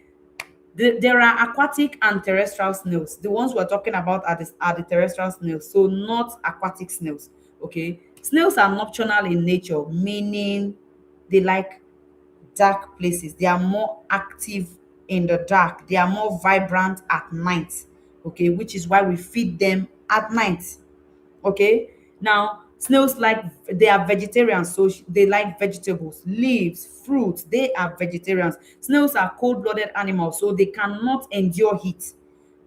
there are aquatic and terrestrial snails. The ones we're talking about are the terrestrial snails, so not aquatic snails. Okay, snails are nocturnal in nature, meaning they like dark places. They are more active in the dark. They are more vibrant at night. Okay, which is why we feed them at night. Okay, now snails like, they are vegetarians, so they like vegetables, leaves, fruits. They are vegetarians. Snails are cold-blooded animals, so they cannot endure heat.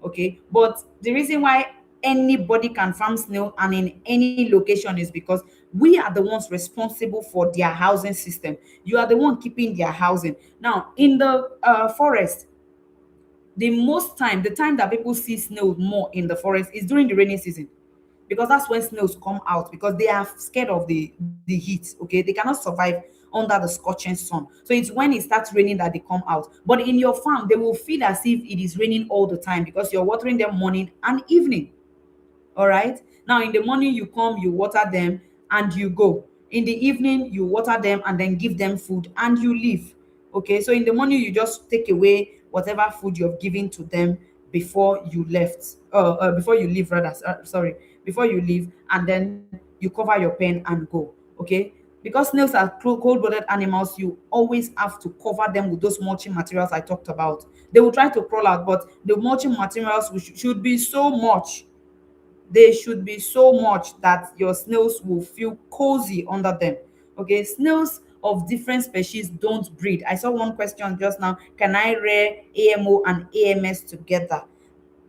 Okay, but the reason why anybody can farm snail and in any location is because We are the ones responsible for their housing system. You are the one keeping their housing. Now, in the forest, the time that people see snails more in the forest is during the rainy season, because that's when snails come out, because they are scared of the heat. Okay, they cannot survive under the scorching sun. So it's when it starts raining that they come out. But in your farm, they will feel as if it is raining all the time, because you're watering them morning and evening. All right. Now, in the morning, you come, you water them, and you go. In the evening, you water them and then give them food and you leave. Okay. So in the morning, you just take away whatever food you've given to them before you left, before you leave, rather. Sorry, before you leave, and then you cover your pen and go. Okay. Because snails are cold-blooded animals, you always have to cover them with those mulching materials I talked about. They will try to crawl out, but the mulching materials should be so much, they should be so much that your snails will feel cozy under them. Okay, snails of different species don't breed. I saw one question just now: can I rear AMO and AMS together?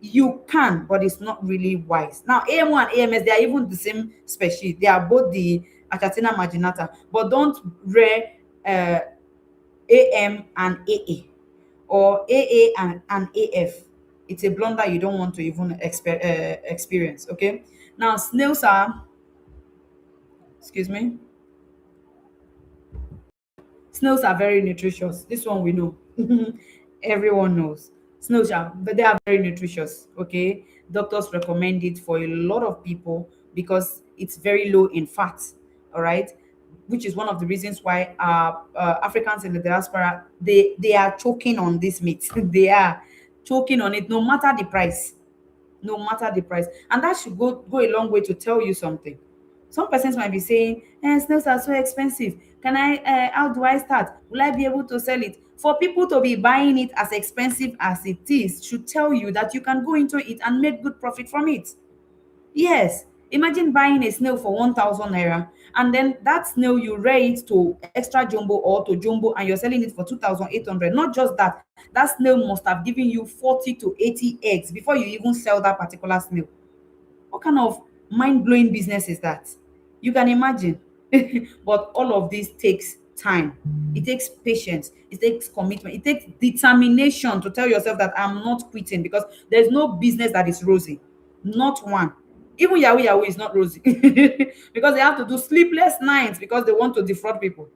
You can, but it's not really wise. Now, AMO and AMS, they are even the same species. They are both the Achatina marginata, but don't rear uh, AM and AA, or AA and AF. It's a blunder you don't want to even experience. Okay. Now, snails are, excuse me, snails are very nutritious. This one we know. Everyone knows. Snails are, but they are very nutritious. Okay. Doctors recommend it for a lot of people because it's very low in fat. All right. Which is one of the reasons why Africans in the diaspora, they are choking on this meat. They are choking on it, no matter the price, no matter the price. And that should go a long way to tell you something. Some persons might be saying, snails are so expensive. Can I, how do I start? Will I be able to sell it? For people to be buying it as expensive as it is should tell you that you can go into it and make good profit from it. Yes. Imagine buying a snail for 1,000 naira, and then that snail you rear it to extra jumbo or to jumbo, and you're selling it for 2,800. Not just that, that snail must have given you 40 to 80 eggs before you even sell that particular snail. What kind of mind-blowing business is that? You can imagine. But all of this takes time. It takes patience. It takes commitment. It takes determination to tell yourself that I'm not quitting, because there's no business that is rosy. Not one. Even Yahoo Yahoo is not rosy because they have to do sleepless nights because they want to defraud people.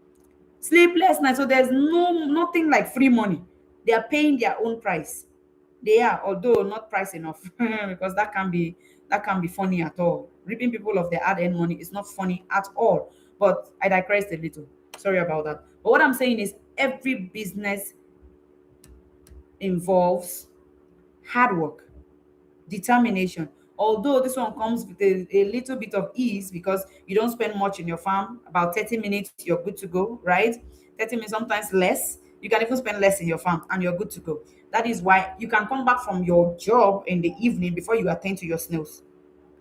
Sleepless nights. So there's nothing like free money. They are paying their own price. They are, although not price enough, because that can be funny at all. Ripping people of their hard-earned money is not funny at all. But I digressed a little. Sorry about that. But what I'm saying is, every business involves hard work, determination. Although this one comes with a little bit of ease because you don't spend much in your farm, about 30 minutes, you're good to go, right? 30 minutes, sometimes less. You can even spend less in your farm and you're good to go. That is why you can come back from your job in the evening before you attend to your snails.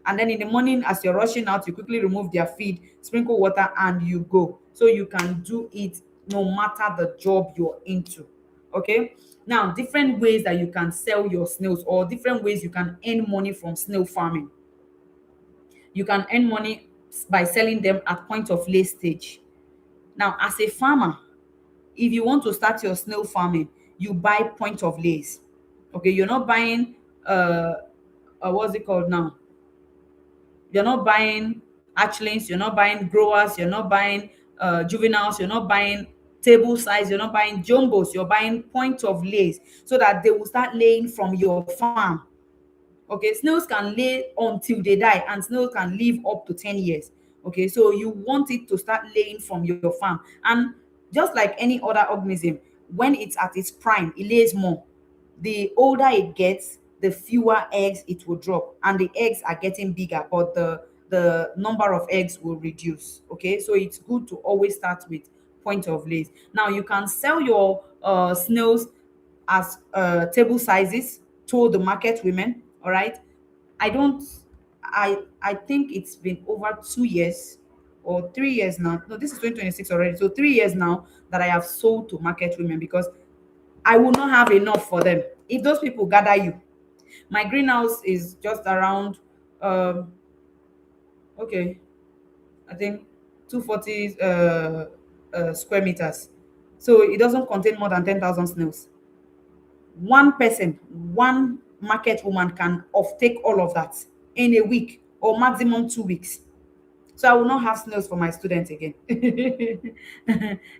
And then in the morning, as you're rushing out, you quickly remove their feed, sprinkle water, and you go. So you can do it no matter the job you're into. Okay. Now, different ways that you can sell your snails, or different ways you can earn money from snail farming. You can earn money by selling them at point of lay stage. Now, as a farmer, if you want to start your snail farming, you buy point of lays. Okay, you're not buying what's it called now? You're not buying hatchlings, you're not buying growers, you're not buying juveniles, you're not buying table size, you're not buying jumbos, you're buying point of lays so that they will start laying from your farm. Okay, snails can lay until they die, and snails can live up to 10 years. Okay, so you want it to start laying from your farm. And just like any other organism, when it's at its prime, it lays more. The older it gets, the fewer eggs it will drop, and the eggs are getting bigger, but the number of eggs will reduce. Okay, so it's good to always start with point of lays. Now you can sell your snails as table sizes to the market women. All right. I don't I think it's been over 2 years or 3 years now. No, this is 2026 already. So 3 years now that I have sold to market women, because I will not have enough for them if those people gather you. My greenhouse is just around, um okay, I think 240 square meters. So it doesn't contain more than 10,000 snails. One person, one market woman can take all of that in a week or maximum 2 weeks. So I will not have snails for my students again.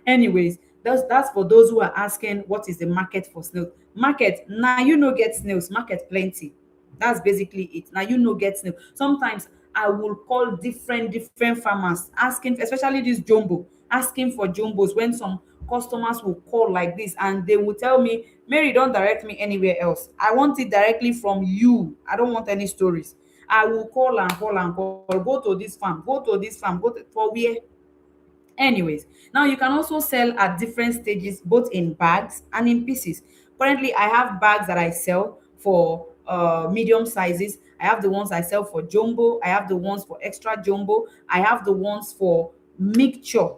Anyways, that's for those who are asking what is the market for snails. Market now, you know, get snails, market plenty. That's basically it. Now you know get snail. Sometimes I will call different farmers asking, especially this jumbo, asking for jumbos when some customers will call like this and they will tell me, Mary, don't direct me anywhere else. I want it directly from you. I don't want any stories. I will call and call and call. Go to this farm, go to this farm, go to for where. Anyways, now you can also sell at different stages, both in bags and in pieces. Currently, I have bags that I sell for medium sizes. I have the ones I sell for jumbo. I have the ones for extra jumbo. I have the ones for mixture.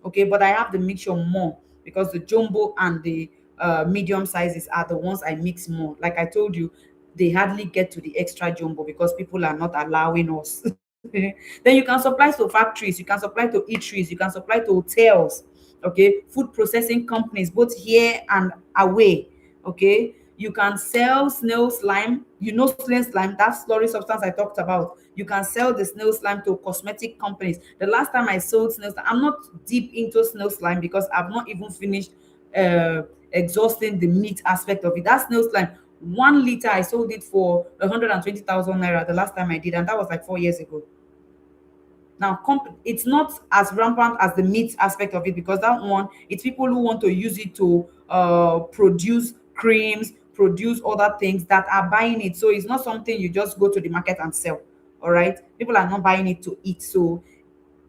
Okay, but I have the mixture more because the jumbo and the medium sizes are the ones I mix more. Like I told you, they hardly get to the extra jumbo because people are not allowing us. Then you can supply to factories, you can supply to eateries, you can supply to hotels, okay, food processing companies, both here and away, okay. You can sell snail slime, you know, snail slime, that slurry substance I talked about. You can sell the snail slime to cosmetic companies. The last time I sold snail slime, I'm not deep into snail slime because I've not even finished uh exhausting the meat aspect of it. That snail slime, 1 liter, I sold it for 120,000 naira the last time I did, and that was like 4 years ago. Now, it's not as rampant as the meat aspect of it because that one, it's people who want to use it to produce creams, produce other things that are buying it. So it's not something you just go to the market and sell. All right, people are not buying it to eat. So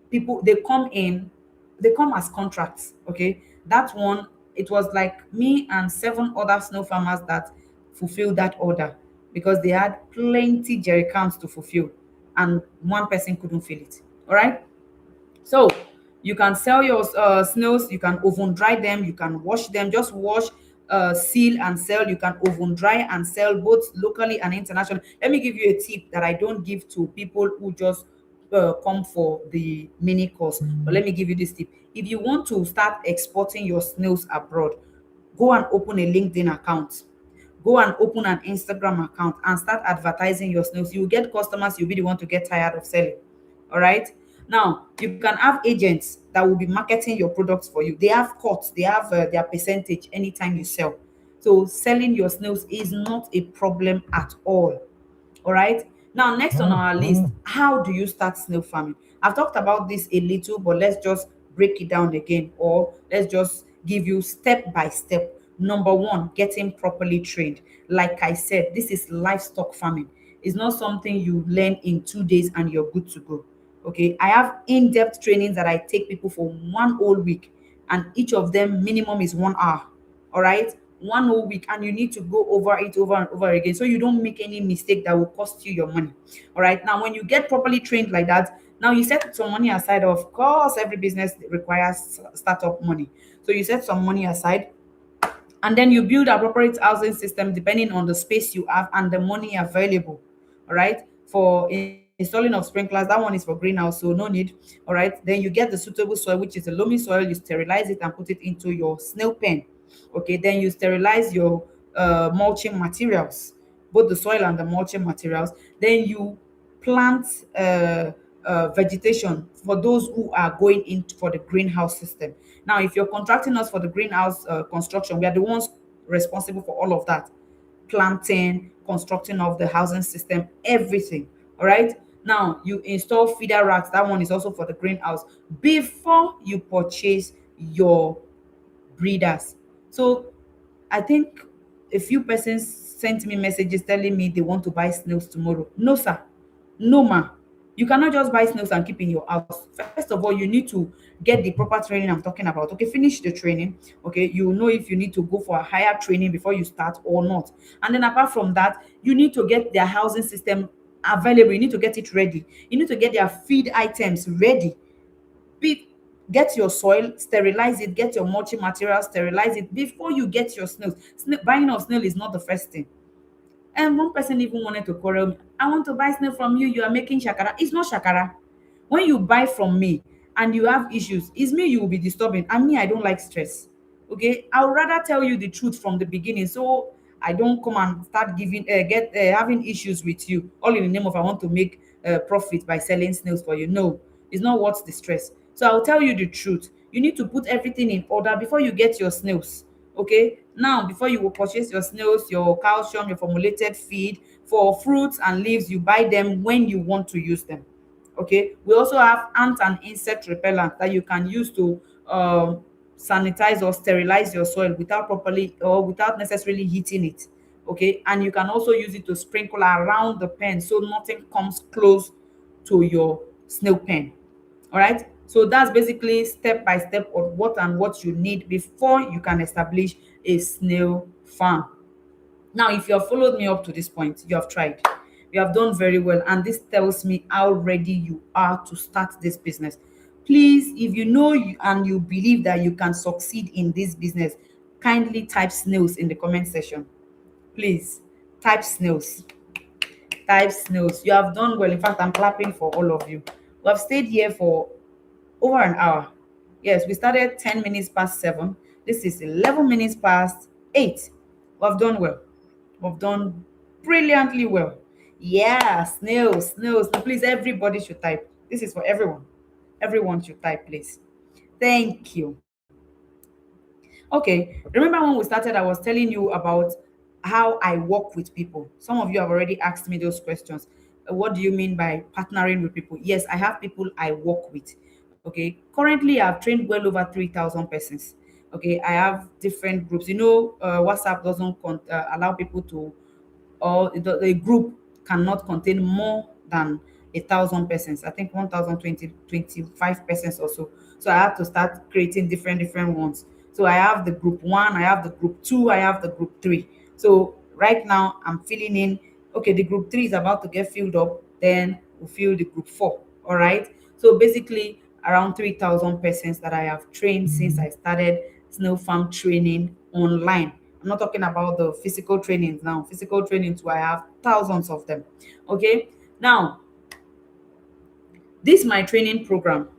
people, they come in, they come as contracts. Okay, that one, it was like me and 7 other snow farmers that fulfilled that order because they had plenty jerry cans to fulfill and one person couldn't fill it. All right, so you can sell your snails, you can oven dry them, you can wash them, just wash, seal and sell. You can oven dry and sell both locally and internationally. Let me give you a tip that I don't give to people who just come for the mini course. But let me give you this tip. If you want to start exporting your snails abroad, go and open a LinkedIn account. Go and open an Instagram account and start advertising your snails. You will get customers, you'll be the one to get tired of selling. All right. Now, you can have agents that will be marketing your products for you. They have cuts, they have their percentage anytime you sell. So, selling your snails is not a problem at all. All right. Now, next on our list, how do you start snail farming? I've talked about this a little, but let's just break it down again, or let's just give you step by step. Number one, getting properly trained. Like I said, this is livestock farming. It's not something you learn in 2 days and you're good to go. Okay. I have in depth trainings that I take people for 1 whole week, and each of them minimum is 1 hour. All right, 1 whole week, and you need to go over it over and over again so you don't make any mistake that will cost you your money. All right, now when you get properly trained like that, now you set some money aside. Of course, every business requires startup money, so you set some money aside, and then you build appropriate housing system depending on the space you have and the money available. All right, for installing of sprinklers, that one is for greenhouse, so no need. All right, then you get the suitable soil, which is a loamy soil. You sterilize it and put it into your snail pen. Okay, then you sterilize your mulching materials, both the soil and the mulching materials. Then you plant vegetation for those who are going in for the greenhouse system. Now, if you're contracting us for the greenhouse construction, we are the ones responsible for all of that: planting, constructing of the housing system, everything. All right. Now, you install feeder racks. That one is also for the greenhouse before you purchase your breeders. So I think a few persons sent me messages telling me they want to buy snails tomorrow. No, sir. No, ma. You cannot just buy snails and keep in your house. First of all, you need to get the proper training I'm talking about. Okay, finish the training. Okay, you know if you need to go for a higher training before you start or not. And then apart from that, you need to get their housing system available. You need to get it ready. You need to get their feed items ready. Be, get your soil, sterilize it, get your mulching material, sterilize it before you get your snails. Buying of snail is not the first thing. And one person even wanted to quarrel me. I want to buy snail from you. You are making shakara. It's not shakara. When you buy from me, and you have issues, it's me you will be disturbing. And me, I don't like stress. Okay, I would rather tell you the truth from the beginning, so I don't come and start giving get having issues with you, all in the name of I want to make profit by selling snails for you. No, it's not worth the stress. So I'll tell you the truth. You need to put everything in order before you get your snails. Okay, now before you will purchase your snails, your calcium, your formulated feed, for fruits and leaves, you buy them when you want to use them. Okay, we also have ant and insect repellent that you can use to sanitize or sterilize your soil without properly or without necessarily heating it. Okay, and you can also use it to sprinkle around the pen so nothing comes close to your snail pen. All right, so that's basically step by step of what and what you need before you can establish a snail farm. Now, if you have followed me up to this point, you have tried, you have done very well, and this tells me how ready you are to start this business. Please, if you know and you believe that you can succeed in this business, kindly type snails in the comment section. Please type snails. Type snails. You have done well. In fact, I'm clapping for all of you. We have stayed here for over an hour. Yes, we started 10 minutes past 7. This is 11 minutes past 8. We've done well. We've done brilliantly well. Yeah, snails, snails. Please, everybody should type. This is for everyone. Everyone should type, please. Thank you. Okay, remember when we started, I was telling you about how I work with people. Some of you have already asked me those questions. What do you mean by partnering with people? Yes, I have people I work with. Okay, currently I've trained well over 3,000 persons. Okay, I have different groups. WhatsApp doesn't allow people to, or the group cannot contain more than 1,000 persons. I think 1,025 persons or so. So I have to start creating different ones. So I have the group one, I have the group two, I have the group three. So right now I'm filling in. Okay, the group three is about to get filled up. Then we'll fill the group four. All right. So basically around 3,000 persons that I have trained since I started snail farm training online. I'm not talking about the physical trainings now. Physical trainings where I have thousands of them. Okay. Now, this my training program.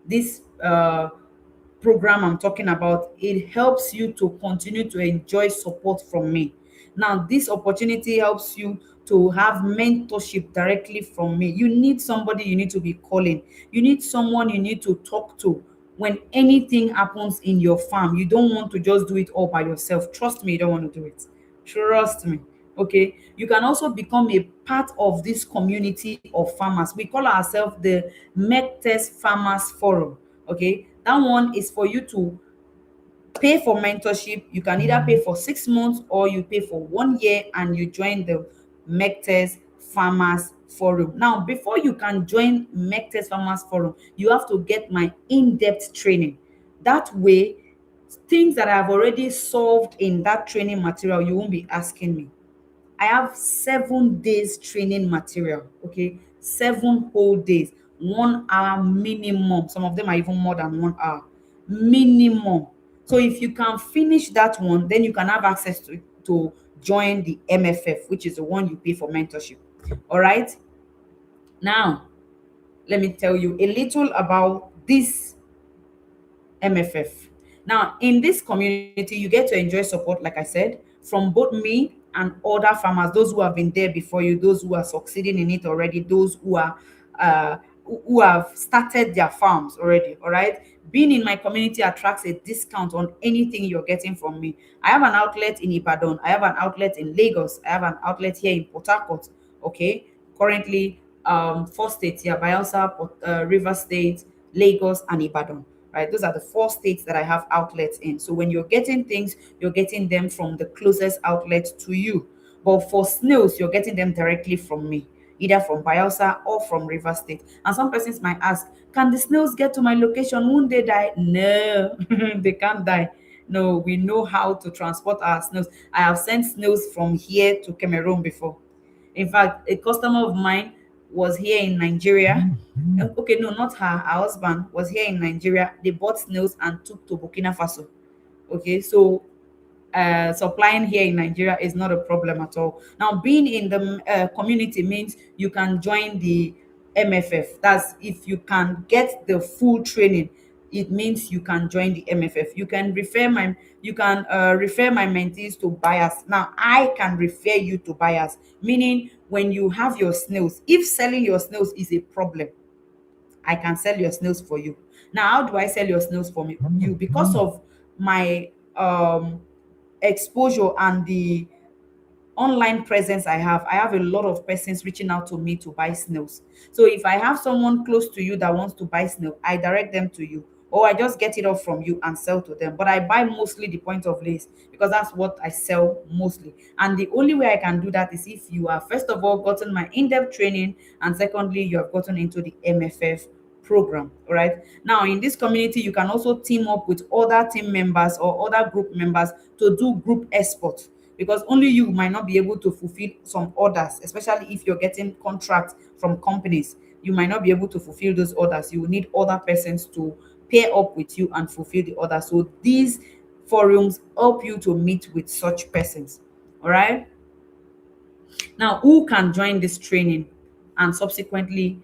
This program I'm talking about, it helps you to continue to enjoy support from me. Now, this opportunity helps you to have mentorship directly from me. You need somebody you need to be calling. You need someone you need to talk to when anything happens in your farm. You don't want to just do it all by yourself. Trust me, you don't want to do it. Trust me. Okay. You can also become a part of this community of farmers. We call ourselves the MedTest Farmers Forum. Okay. That one is for you to pay for mentorship. You can either pay for 6 months or you pay for 1 year and you join the MedTest Farmers Forum. Now, before you can join MedTest Farmers Forum, you have to get my in-depth training. That way, things that I've already solved in that training material, you won't be asking me. I have 7 days training material. Okay, 7 whole days, 1 hour minimum. Some of them are even more than 1 hour minimum. So if you can finish that one, then you can have access to join the MFF, which is the one you pay for mentorship. All right. Now, let me tell you a little about this MFF. Now, in this community, you get to enjoy support, like I said, from both me and other farmers, those who have been there before you, those who are succeeding in it already, those who are who have started their farms already. All right. Being in my community attracts a discount on anything you're getting from me. I have an outlet in Ibadan. I have an outlet in Lagos. I have an outlet here in Port Harcourt. Okay. Currently, 4 states here: Bayelsa, River State, Lagos, and Ibadan. Right, those are the 4 states that I have outlets in. So when you're getting things, you're getting them from the closest outlet to you. But for snails, you're getting them directly from me, either from Bayelsa or from River State. And some persons might ask, can the snails get to my location? Won't they die? No, they can't die. No, we know how to transport our snails. I have sent snails from here to Cameroon before. In fact, a customer of mine was here in Nigeria. Okay, no, not her. Her husband was here in Nigeria. They bought snails and took to Burkina Faso. Okay, so supplying here in Nigeria is not a problem at all. Now, being in the community means you can join the MFF. That's if you can get the full training, it means you can join the MFF. You can refer my mentees to buyers. Now I can refer you to buyers, meaning when you have your snails, if selling your snails is a problem, I can sell your snails for you. Now, how do I sell your snails for you? Because of my exposure and the online presence I have a lot of persons reaching out to me to buy snails. So if I have someone close to you that wants to buy snail, I direct them to you, or I just get it off from you and sell to them. But I buy mostly the point of lace because that's what I sell mostly. And the only way I can do that is if you are, first of all, gotten my in-depth training, and secondly, you have gotten into the MFF program. All right. Now, in this community, you can also team up with other team members or other group members to do group export, because only you might not be able to fulfill some orders, especially if you're getting contracts from companies. You might not be able to fulfill those orders. You will need other persons to pair up with you and fulfill the order. So these forums help you to meet with such persons. All right. Now, who can join this training and subsequently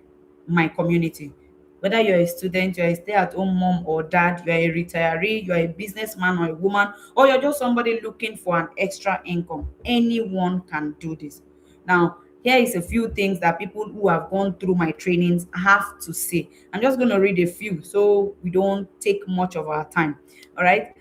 my community? Whether you're a student, you're a stay-at-home mom or dad, you're a retiree, you're a businessman or a woman, or you're just somebody looking for an extra income, anyone can do this. Now, here is a few things that people who have gone through my trainings have to say. I'm just going to read a few so we don't take much of our time. All right.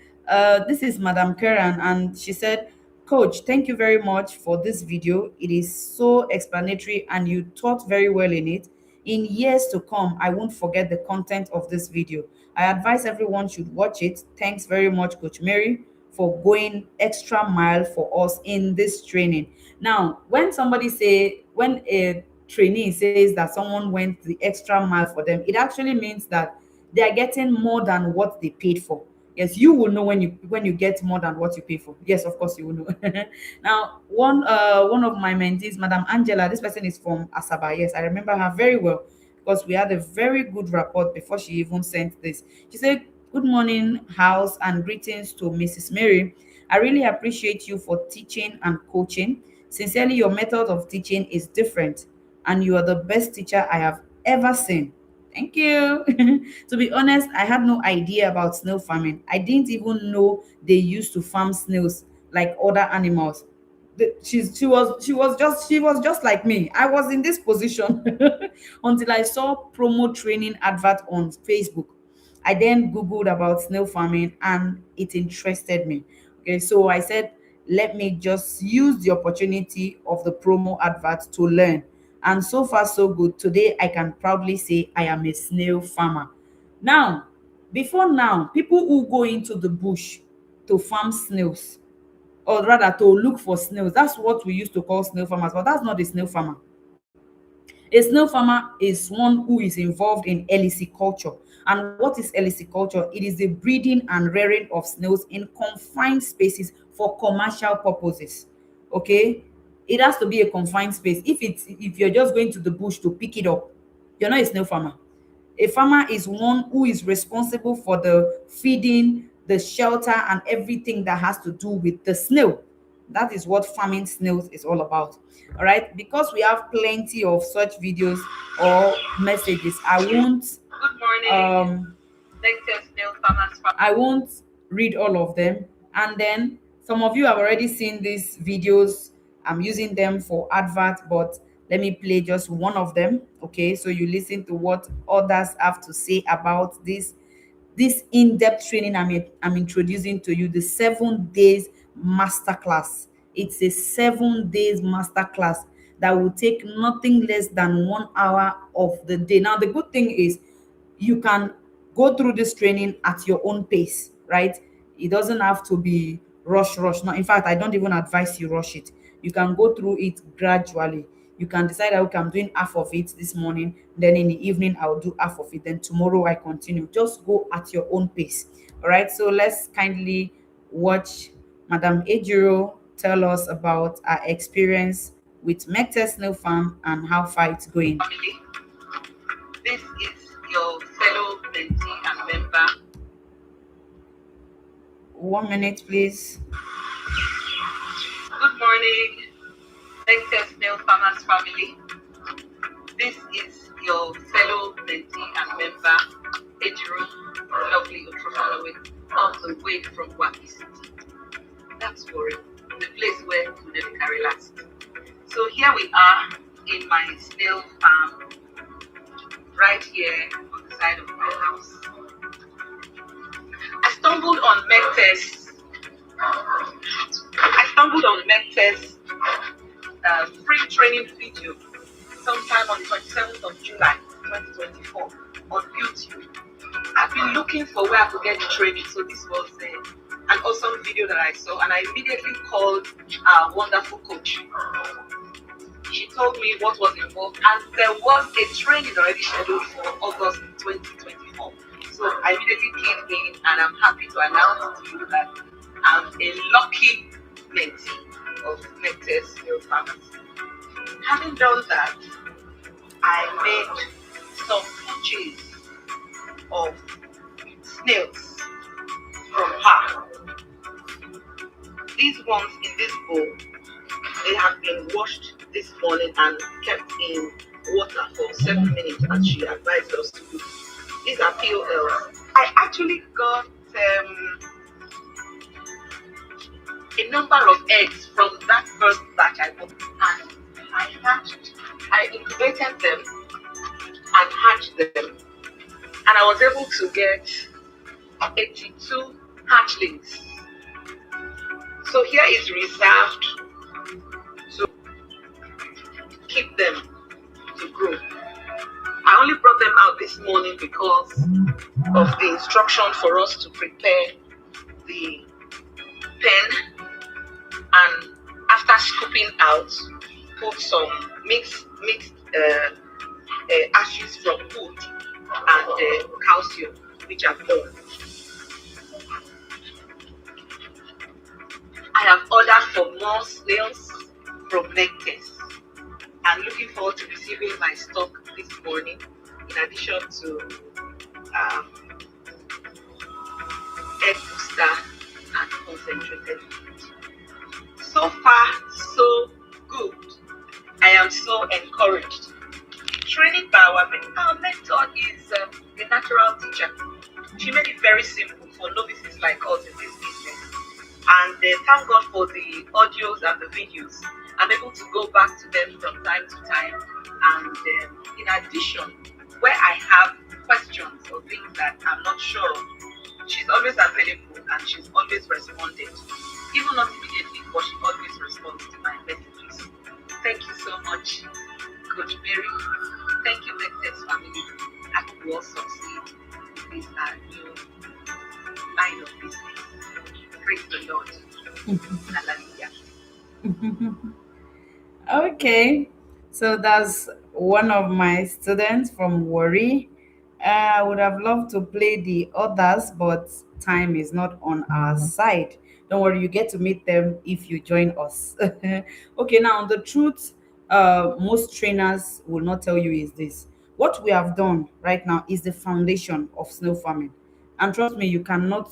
This is Madam Karen, and she said, Coach, thank you very much for this video. It is so explanatory and you taught very well in it. In years to come, I won't forget the content of this video. I advise everyone should watch it. Thanks very much, Coach Mary, for going extra mile for us in this training. Now, when a trainee says that someone went the extra mile for them, it actually means that they are getting more than what they paid for. Yes, you will know when you get more than what you pay for. Yes, of course you will know. Now, one of my mentees, Madam Angela, this person is from Asaba. Yes, I remember her very well because we had a very good rapport before she even sent this. She said, "Good morning, house, and greetings to Mrs. Mary. I really appreciate you for teaching and coaching. Sincerely, your method of teaching is different, and you are the best teacher I have ever seen. Thank you." To be honest, I had no idea about snail farming. I didn't even know they used to farm snails like other animals. She was just like me. I was in this position until I saw promo training advert on Facebook. I then Googled about snail farming and it interested me. Okay, so I said, let me just use the opportunity of the promo advert to learn. And so far, so good. Today, I can proudly say I am a snail farmer. Now, before now, people who go into the bush to farm snails, or rather to look for snails, that's what we used to call snail farmers, but that's not a snail farmer. A snail farmer is one who is involved in culture. And what is culture? It is the breeding and rearing of snails in confined spaces for commercial purposes. Okay? It has to be a confined space. If you're just going to the bush to pick it up, you're not a snail farmer. A farmer is one who is responsible for the feeding, the shelter, and everything that has to do with the snail. That is what farming snails is all about. All right. Because we have plenty of such videos or messages, Good morning. I won't read all of them. And then some of you have already seen these videos. I'm using them for advert, but let me play just one of them. Okay, so you listen to what others have to say about this in-depth training I'm introducing to you, the 7 days masterclass. It's a 7 days masterclass that will take nothing less than 1 hour of the day. Now, the good thing is you can go through this training at your own pace, right? It doesn't have to be rush. No, in fact, I don't even advise you rush it. You can go through it gradually. You can decide, okay, I'm doing half of it this morning, then in the evening I'll do half of it, then tomorrow I continue. Just go at your own pace. All right, so let's kindly watch Madam Ejiro tell us about our experience with Mecte Snail Farm and how far it's going. Family, this is your fellow mentee and member. 1 minute, please. Good morning, Mecte Snail Farmers family. This is your fellow mentee and member, Ejiro, lovely Otrofalo, all the way from Waki City. That's Warri, the place where food and carry last. So here we are in my snail farm, right here on the side of my house. I stumbled on Megtest free training video sometime on the 27th of July 2024 on YouTube. I've been looking for where I could get the training, so this was an awesome video that I saw, and I immediately called our wonderful coach. She told me what was involved, and there was a training already scheduled for August 2024. So I immediately came in, and I'm happy to announce to you that I'm a lucky mentee of Nectar's Snail Farmers. Having done that, I made some purchase of snails from her. These ones in this bowl, they have been washed this morning and kept in water for 7 minutes as she advised us to do. These are POLs. I actually got a number of eggs from that first batch I bought, and I incubated them and hatched them, and I was able to get 82 hatchlings. So here is reserved to keep them to grow. I only brought them out this morning because of the instruction for us to prepare the pen, and after scooping out, put some mixed ashes from wood and calcium, which I've done. I have ordered for more snails from Nectars. I'm looking forward to receiving my stock this morning, in addition to egg booster and concentrated food. So far, so good. I am so encouraged. Training by our mentor is a natural teacher. She made it very simple for novices like us in this business. And thank God for the audios and the videos. I'm able to go back to them from time to time. And in addition, where I have questions or things that I'm not sure of, she's always available and she's always responded. Even not immediately, but she always responds to my messages. Thank you so much, Coach Mary. Thank you, Nectar's family. I hope we all succeed in this new line of business. Praise the Lord. Hallelujah. Okay, so that's one of my students from Warri. I would have loved to play the others, but time is not on our side. Don't worry, you get to meet them if you join us. Okay, now the truth most trainers will not tell you is this. What we have done right now is the foundation of snail farming. And trust me, you cannot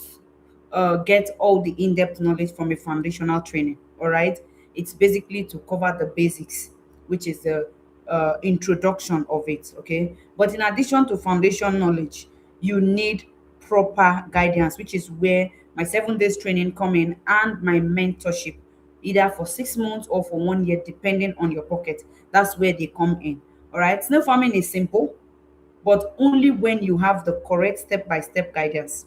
get all the in-depth knowledge from a foundational training. All right, it's basically to cover the basics, which is the introduction of it. Okay, but in addition to foundation knowledge, you need proper guidance, which is where my 7 days training come in, and my mentorship, either for 6 months or for 1 year, depending on your pocket. That's where they come in. All right, snail farming is simple, but only when you have the correct step-by-step guidance.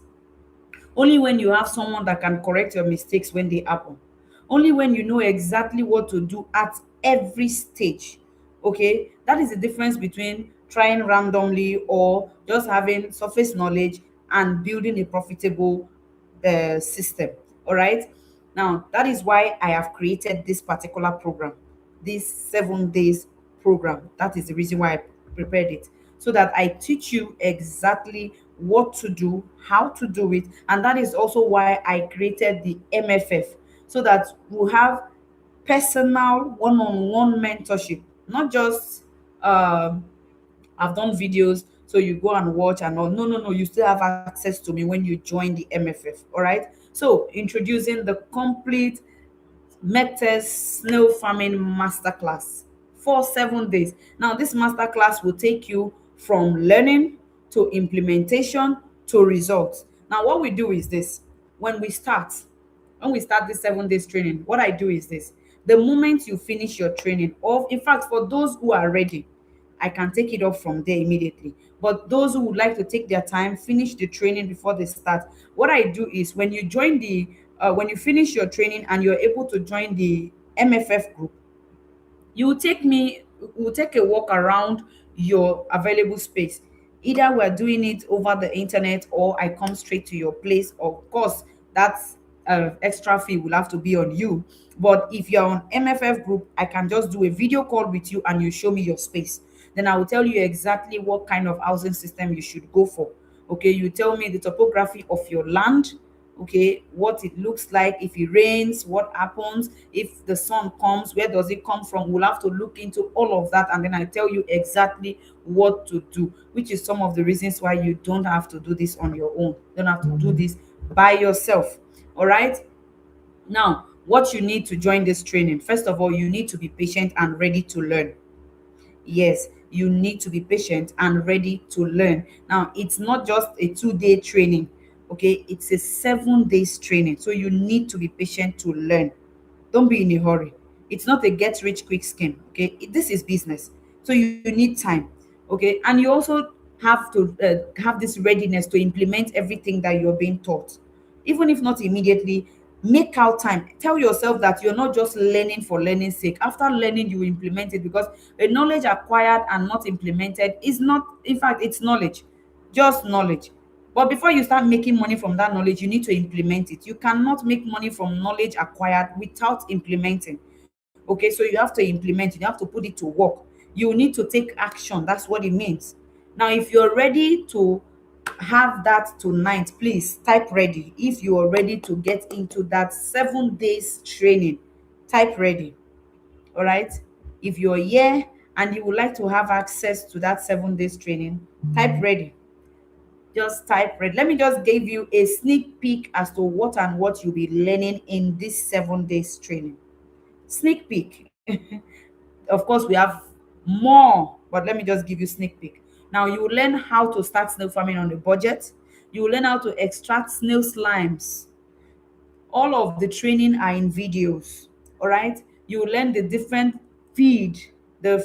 Only when you have someone that can correct your mistakes when they happen. Only when you know exactly what to do at every stage. Okay, that is the difference between trying randomly or just having surface knowledge and building a profitable system. All right, now that is why I have created this particular program, this 7 days program. That is the reason why I prepared it, so that I teach you exactly what to do, how to do it. And that is also why I created the MFF, so that we'll have personal one-on-one mentorship, not just I've done videos so you go and watch and all. No, no, no, you still have access to me when you join the MFF. All right, so introducing the complete Metes snail farming masterclass for 7 days. Now, this master class will take you from learning to implementation to results. Now, what we do is this: when we start, when we start this 7 days training, what I do is this: the moment you finish your training, or in fact, for those who are ready, I can take it off from there immediately. But those who would like to take their time, finish the training before they start, what I do is when you join the when you finish your training and you're able to join the MFF group, you will take me will take a walk around your available space. Either we're doing it over the internet or I come straight to your place. Of course, that's extra fee will have to be on you. But if you're on MFF group, I can just do a video call with you and you show me your space. Then I will tell you exactly what kind of housing system you should go for. Okay, you tell me the topography of your land, okay, what it looks like. If it rains, what happens. If the sun comes, where does it come from? We'll have to look into all of that, and then I tell you exactly what to do, which is some of the reasons why you don't have to do this on your own. You don't have to do this by yourself. All right. Now, what you need to join this training: first of all, you need to be patient and ready to learn. Yes, you need to be patient and ready to learn. Now, it's not just a 2 day training, okay? It's a 7 days training. So you need to be patient to learn. Don't be in a hurry. It's not a get rich quick scheme, okay? This is business. So you need time, okay? And you also have to have this readiness to implement everything that you're being taught. Even if not immediately, make out time. Tell yourself that you're not just learning for learning's sake. After learning, you implement it, because a knowledge acquired and not implemented is not, in fact, it's knowledge, just knowledge. But before you start making money from that knowledge, you need to implement it. You cannot make money from knowledge acquired without implementing. Okay, so you have to implement it, you have to put it to work. You need to take action. That's what it means. Now, if you're ready to have that tonight, please type ready. If you are ready to get into that 7 days training, type ready. All right. If you're here and you would like to have access to that 7 days training, type ready. Just type ready. Let me just give you a sneak peek as to what and what you'll be learning in this 7 days training. Sneak peek. Of course, we have more, but let me just give you sneak peek. Now, you will learn how to start snail farming on a budget. You will learn how to extract snail slimes. All of the training are in videos. All right, you will learn the different feed, the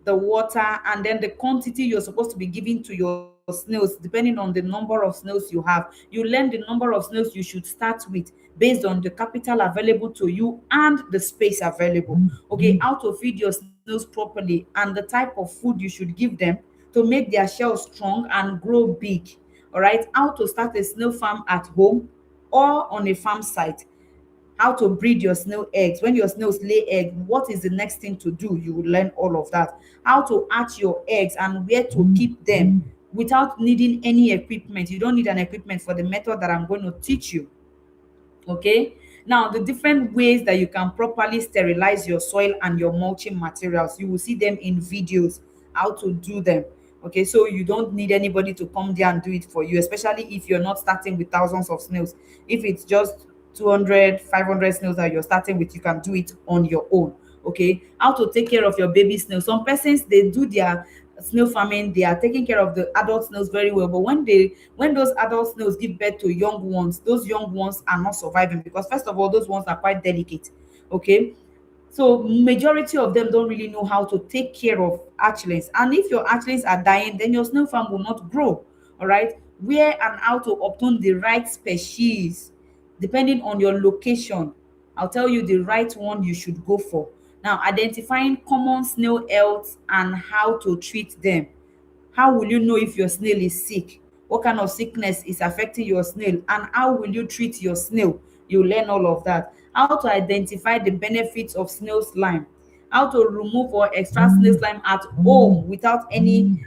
water, and then the quantity you're supposed to be giving to your snails depending on the number of snails you have. You learn the number of snails you should start with based on the capital available to you and the space available. Okay, how to feed your snails properly and the type of food you should give them to make their shells strong and grow big. All right, how to start a snail farm at home or on a farm site. How to breed your snail eggs. When your snails lay egg, what is the next thing to do? You will learn all of that. How to hatch your eggs and where to keep them without needing any equipment. You don't need an equipment for the method that I'm going to teach you. Okay, now the different ways that you can properly sterilize your soil and your mulching materials, you will see them in videos, how to do them. Okay, so you don't need anybody to come there and do it for you, especially if you're not starting with thousands of snails. If it's just 200, 500 snails that you're starting with, you can do it on your own. Okay, how to take care of your baby snails. Some persons, they do their snail farming, they are taking care of the adult snails very well, but when those adult snails give birth to young ones, those young ones are not surviving, because first of all, those ones are quite delicate. Okay, so majority of them don't really know how to take care of hatchlings, and if your hatchlings are dying, then your snail farm will not grow. All right, where and how to obtain the right species depending on your location. I'll tell you the right one you should go for. Now, identifying common snail health and how to treat them. How will you know if your snail is sick? What kind of sickness is affecting your snail? And how will you treat your snail? You learn all of that. How to identify the benefits of snail slime. How to remove or extract snail slime at home without any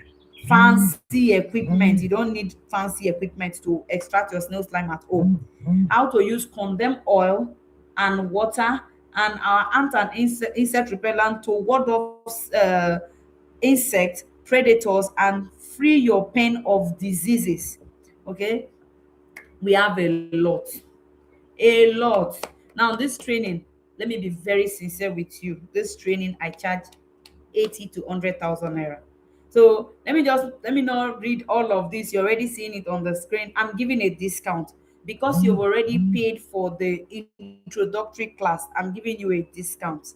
fancy equipment. You don't need fancy equipment to extract your snail slime at home. How to use condemned oil and water and our ant and insect repellent to ward off insects, predators, and free your pen of diseases. Okay, we have a lot, a lot. Now, this training, let me be very sincere with you. This training, I charge 80 to 100,000 naira. So let me not read all of this. You're already seeing it on the screen. I'm giving a discount because you've already paid for the introductory class. I'm giving you a discount.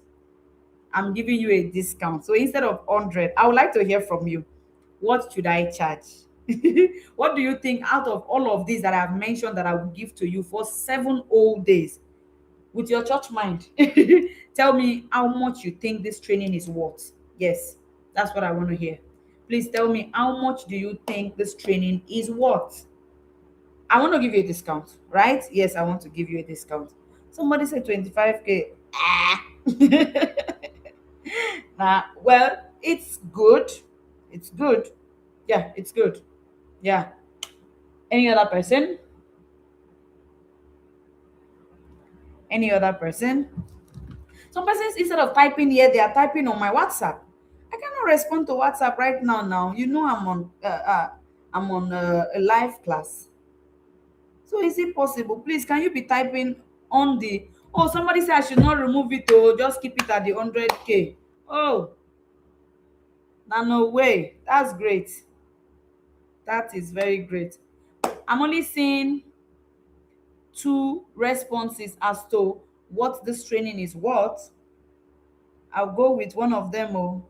I'm giving you a discount. So instead of 100, I would like to hear from you. What should I charge? What do you think out of all of these that I've mentioned that I will give to you for 7 whole days with your church mind? Tell me how much you think this training is worth. Yes, that's what I want to hear. Please tell me how much do you think this training is worth? I want to give you a discount, right? Yes, I want to give you a discount. Somebody said 25K. Ah. Nah, well, it's good. It's good. Yeah, it's good. Yeah. Any other person? Any other person? Some persons, instead of typing here, they are typing on my WhatsApp. I cannot respond to WhatsApp right now. Now you know I'm on a live class. So is it possible? Please, can you be typing on the? Oh, somebody said I should not remove it. Oh, just keep it at the 100K. Oh, no way. That's great. That is very great. I'm only seeing two responses as to what this training is worth. I'll go with one of them. Oh.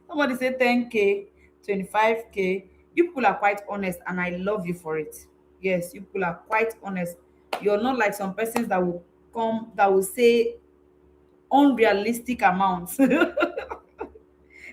Somebody say 10K, 25K. You people are quite honest, and I love you for it. Yes, you people are quite honest. You're not like some persons that will come that will say unrealistic amounts.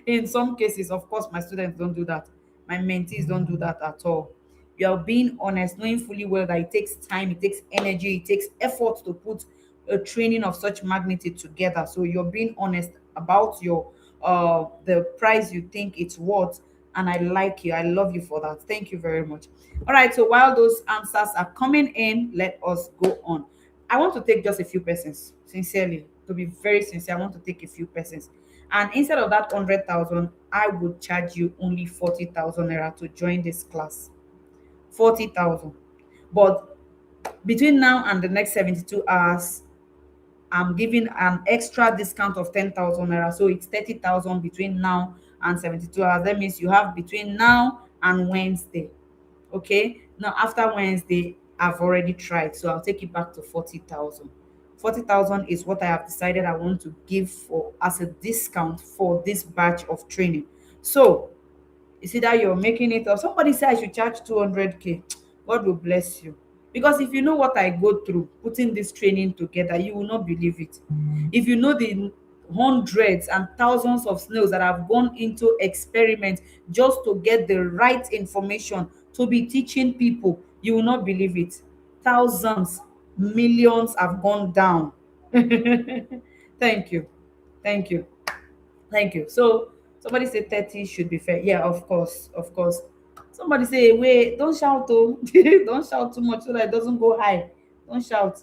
In some cases, of course, my students don't do that. My mentees don't do that at all. You are being honest, knowing fully well that it takes time, it takes energy, it takes effort to put a training of such magnitude together. So you're being honest about your the price you think it's worth. And I like you. I love you for that. Thank you very much. All right. So while those answers are coming in, let us go on. I want to take just a few persons, sincerely. To be very sincere, I want to take a few persons. And instead of that 100,000, I would charge you only 40,000 naira to join this class. 40,000. But between now and the next 72 hours, I'm giving an extra discount of 10,000 naira. So it's 30,000 between now and 72 hours. That means you have between now and Wednesday. Okay. Now, after Wednesday, I've already tried. So I'll take it back to 40,000. 40,000 is what I have decided I want to give for as a discount for this batch of training. So it's either you're making it or somebody say I should charge 200K. God will bless you. Because if you know what I go through putting this training together, you will not believe it. If you know the hundreds and thousands of snails that have gone into experiments just to get the right information to be teaching people, you will not believe it. Thousands, millions have gone down. Thank you. Thank you. Thank you. So somebody say 30 should be fair. Yeah, of course, of course. Somebody say, wait, don't shout oh. Don't shout too much so that it doesn't go high. Don't shout.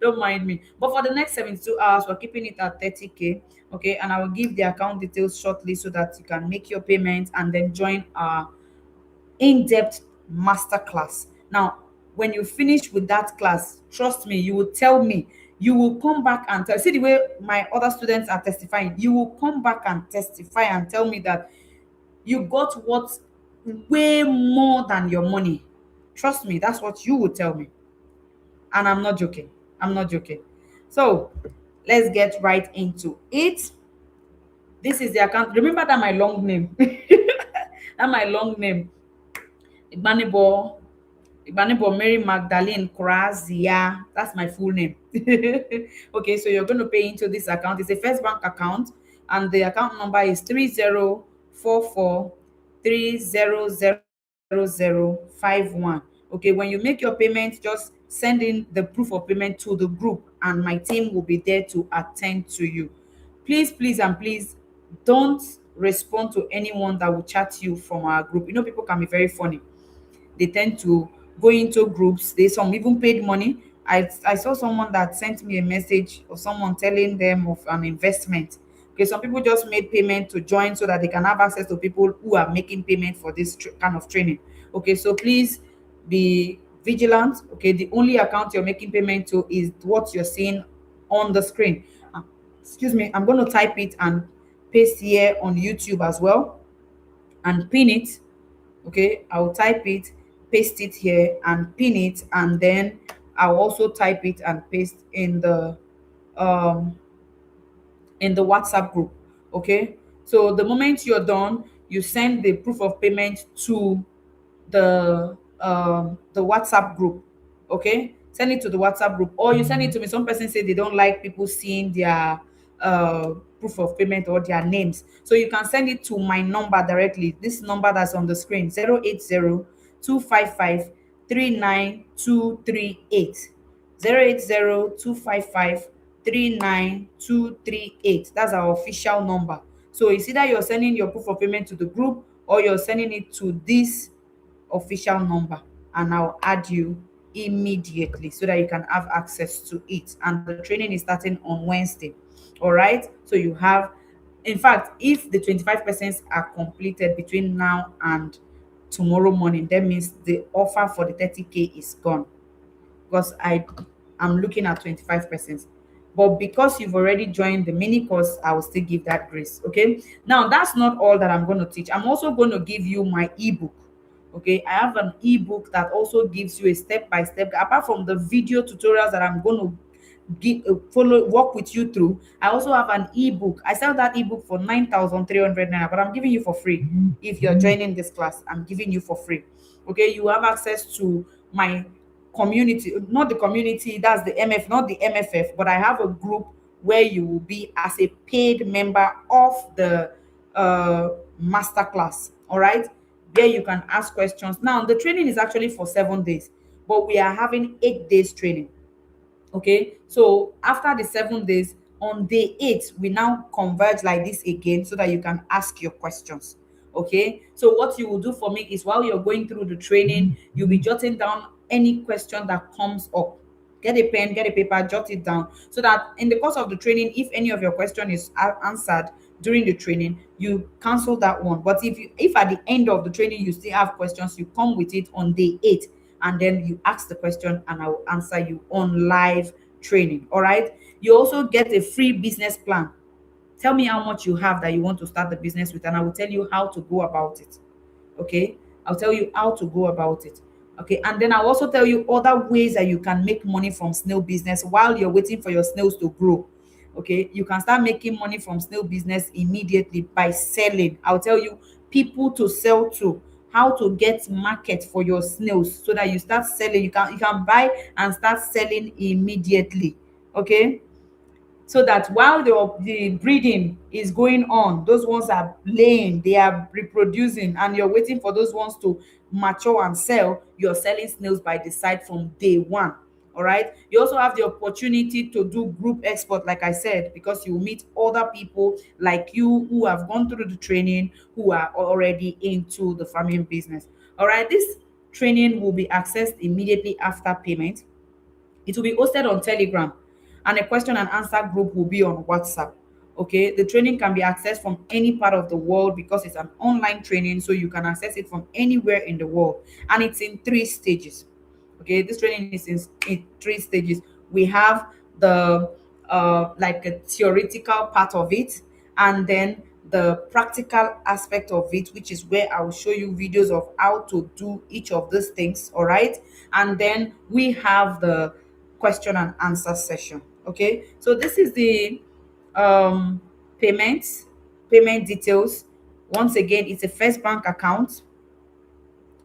Don't mind me. But for the next 72 hours, we're keeping it at 30K. Okay, and I will give the account details shortly so that you can make your payment and then join our in-depth masterclass. Now, when you finish with that class, trust me, you will tell me, you will come back and tell, see the way my other students are testifying, you will come back and testify and tell me that you got what way more than your money. Trust me, that's what you will tell me. And I'm not joking. I'm not joking. So let's get right into it. This is the account. Remember that my long name. That my long name. Igbanibo Igbanibo Mary Magdalene Krazia. That's my full name. Okay, so you're going to pay into this account. It's a first bank account, and the account number is 3044300051. Okay, when you make your payment, just send in the proof of payment to the group, and my team will be there to attend to you. Please, please, and please don't respond to anyone that will chat you from our group. You know, people can be very funny. They tend to go into groups. They some even paid money. I saw someone that sent me a message of someone telling them of an investment. Okay, some people just made payment to join so that they can have access to people who are making payment for this kind of training. Okay, so please be vigilant. Okay, the only account you're making payment to is what you're seeing on the screen. Uh, Excuse me, I'm going to type it and paste here on YouTube as well and pin it. Okay, I'll type it, paste it here and pin it, and then I'll also type it and paste um in the WhatsApp group. Okay, so the moment you're done, you send the proof of payment to the WhatsApp group. Okay, send it to the WhatsApp group, or you send it to me. Some person say they don't like people seeing their uh proof of payment or their names, so you can send it to my number directly. This number that's on the screen: 080-255-39238. 080-255-39238. That's our official number. So it's either you're sending your proof of payment to the group or you're sending it to this official number, and I'll add you immediately so that you can have access to it. And the training is starting on Wednesday. All right. So you have, in fact, if the 25% are completed between now and tomorrow morning, that means the offer for the 30K is gone, because I am looking at 25%. But because you've already joined the mini course, I will still give that grace. Okay. Now, that's not all that I'm going to teach. I'm also going to give you my ebook. Okay. I have an ebook that also gives you a step by step, apart from the video tutorials that I'm going to give follow work with you through. I also have an ebook. I sell that ebook for 9,300 naira, but I'm giving you for free. If you're joining this class, I'm giving you for free. Okay, you have access to my community, not the community, that's the MF, not the MFF, but I have a group where you will be as a paid member of the uh masterclass. All right, there you can ask questions. Now, the training is actually for 7 days, but we are having 8 days training. Okay, so after the 7 days, on day 8 we now converge like this again so that you can ask your questions. Okay, so what you will do for me is, while you're going through the training, you'll be jotting down any question that comes up. Get a pen, get a paper, jot it down, so that in the course of the training, if any of your question is answered during the training, you cancel that one. But if at the end of the training you still have questions, you come with it on day 8, and then you ask the question and I will answer you on live training. All right, you also get a free business plan. Tell me how much you have that you want to start the business with, and I will tell you how to go about it. Okay, I'll tell you how to go about it. Okay, and then I'll also tell you other ways that you can make money from snail business while you're waiting for your snails to grow. Okay, you can start making money from snail business immediately by selling. I'll tell you people to sell to, how to get market for your snails, so that you start selling. You can buy and start selling immediately. Okay, so that while the breeding is going on, those ones are laying, they are reproducing, and you're waiting for those ones to mature and sell, you're selling snails by the side from day one. All right, you also have the opportunity to do group export, like I said, because you meet other people like you who have gone through the training, who are already into the farming business. All right, this training will be accessed immediately after payment. It will be hosted on Telegram, and a question and answer group will be on WhatsApp. Okay, the training can be accessed from any part of the world because it's an online training, so you can access it from anywhere in the world, and it's in 3 stages. Okay, this training is in 3 stages. We have the like a theoretical part of it, and then the practical aspect of it, which is where I will show you videos of how to do each of these things. All right, and then we have the question and answer session. Okay, so this is the um payment payment details. Once again, it's a first bank account.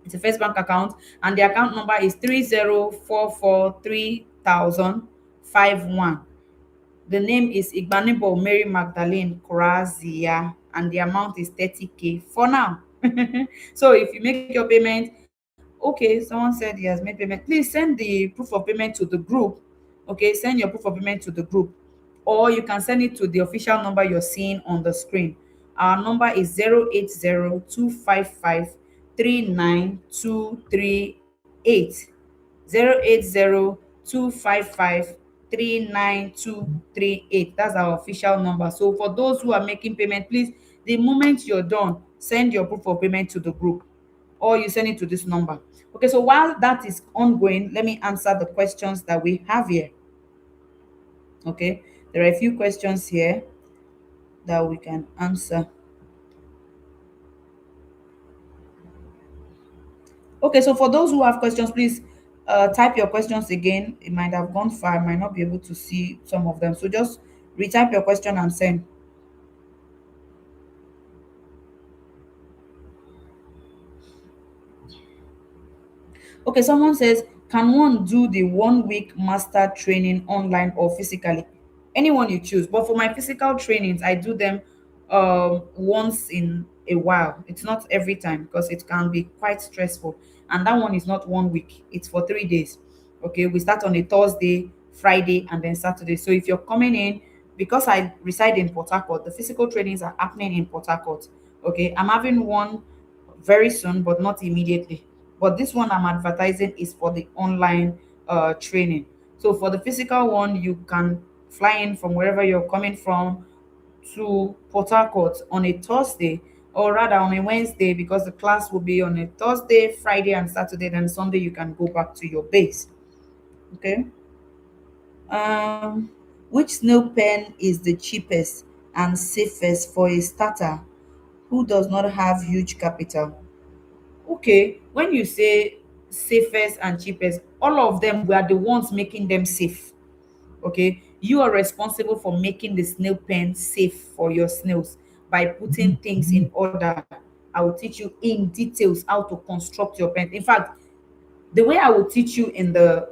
It's a first bank account, and the account number is 30443051. The name is Igbanebo Mary Magdalene Korazia, and the amount is 30K for now. So if you make your payment, okay, someone said he has made payment. Please send the proof of payment to the group. Okay, send your proof of payment to the group, or you can send it to the official number you're seeing on the screen. Our number is 080-255-39238. 080-255-39238. That's our official number. So for those who are making payment, please, the moment you're done, send your proof of payment to the group. or you send it to this number. Okay, so while that is ongoing, let me answer the questions that we have here. Okay, there are a few questions here that we can answer. Okay, so for those who have questions, please type your questions again. It might have gone far, I might not be able to see some of them. So just retype your question and send. Okay, someone says, can one do the 1 week master training online or physically? Anyone you choose. But for my physical trainings, I do them once in a while. It's not every time because it can be quite stressful. And that one is not 1 week, it's for 3 days. Okay, we start on a Thursday, Friday, and then Saturday. So if you're coming in, because I reside in Port Harcourt, the physical trainings are happening in Port Harcourt. Okay, I'm having one very soon, but not immediately. But this one I'm advertising is for the online training. So for the physical one, you can fly in from wherever you're coming from to Port Harcourt on a Thursday, or rather on a Wednesday, because the class will be on a Thursday, Friday, and Saturday. Then Sunday you can go back to your base. Okay. Um, which snail pen is the cheapest and safest for a starter who does not have huge capital? Okay, when you say safest and cheapest, all of them, we are the ones making them safe. Okay, you are responsible for making the snail pen safe for your snails by putting things in order. I will teach you in details how to construct your pen. In fact, the way I will teach you in the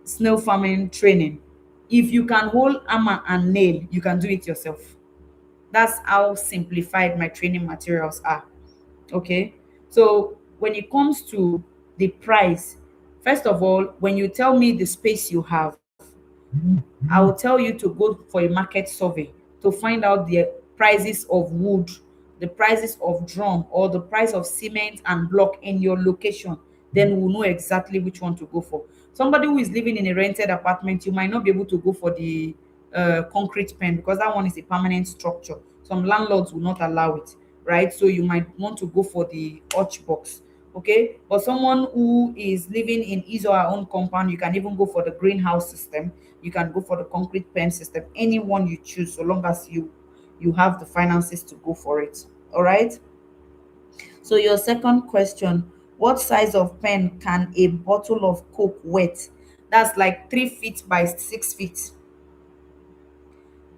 snail farming training, if you can hold hammer and nail, you can do it yourself. That's how simplified my training materials are. Okay, so when it comes to the price, first of all, when you tell me the space you have, I will tell you to go for a market survey to find out the prices of wood, the prices of drum, or the price of cement and block in your location. Then we'll know exactly which one to go for. Somebody who is living in a rented apartment, you might not be able to go for the concrete pen because that one is a permanent structure. Some landlords will not allow it, right? So you might want to go for the arch box. Okay, but someone who is living in his or her own compound, you can even go for the greenhouse system. You can go for the concrete pen system. Anyone you choose, so long as you have the finances to go for it. All right. So your second question: what size of pen can a bottle of Coke wet? That's like 3 feet by 6 feet.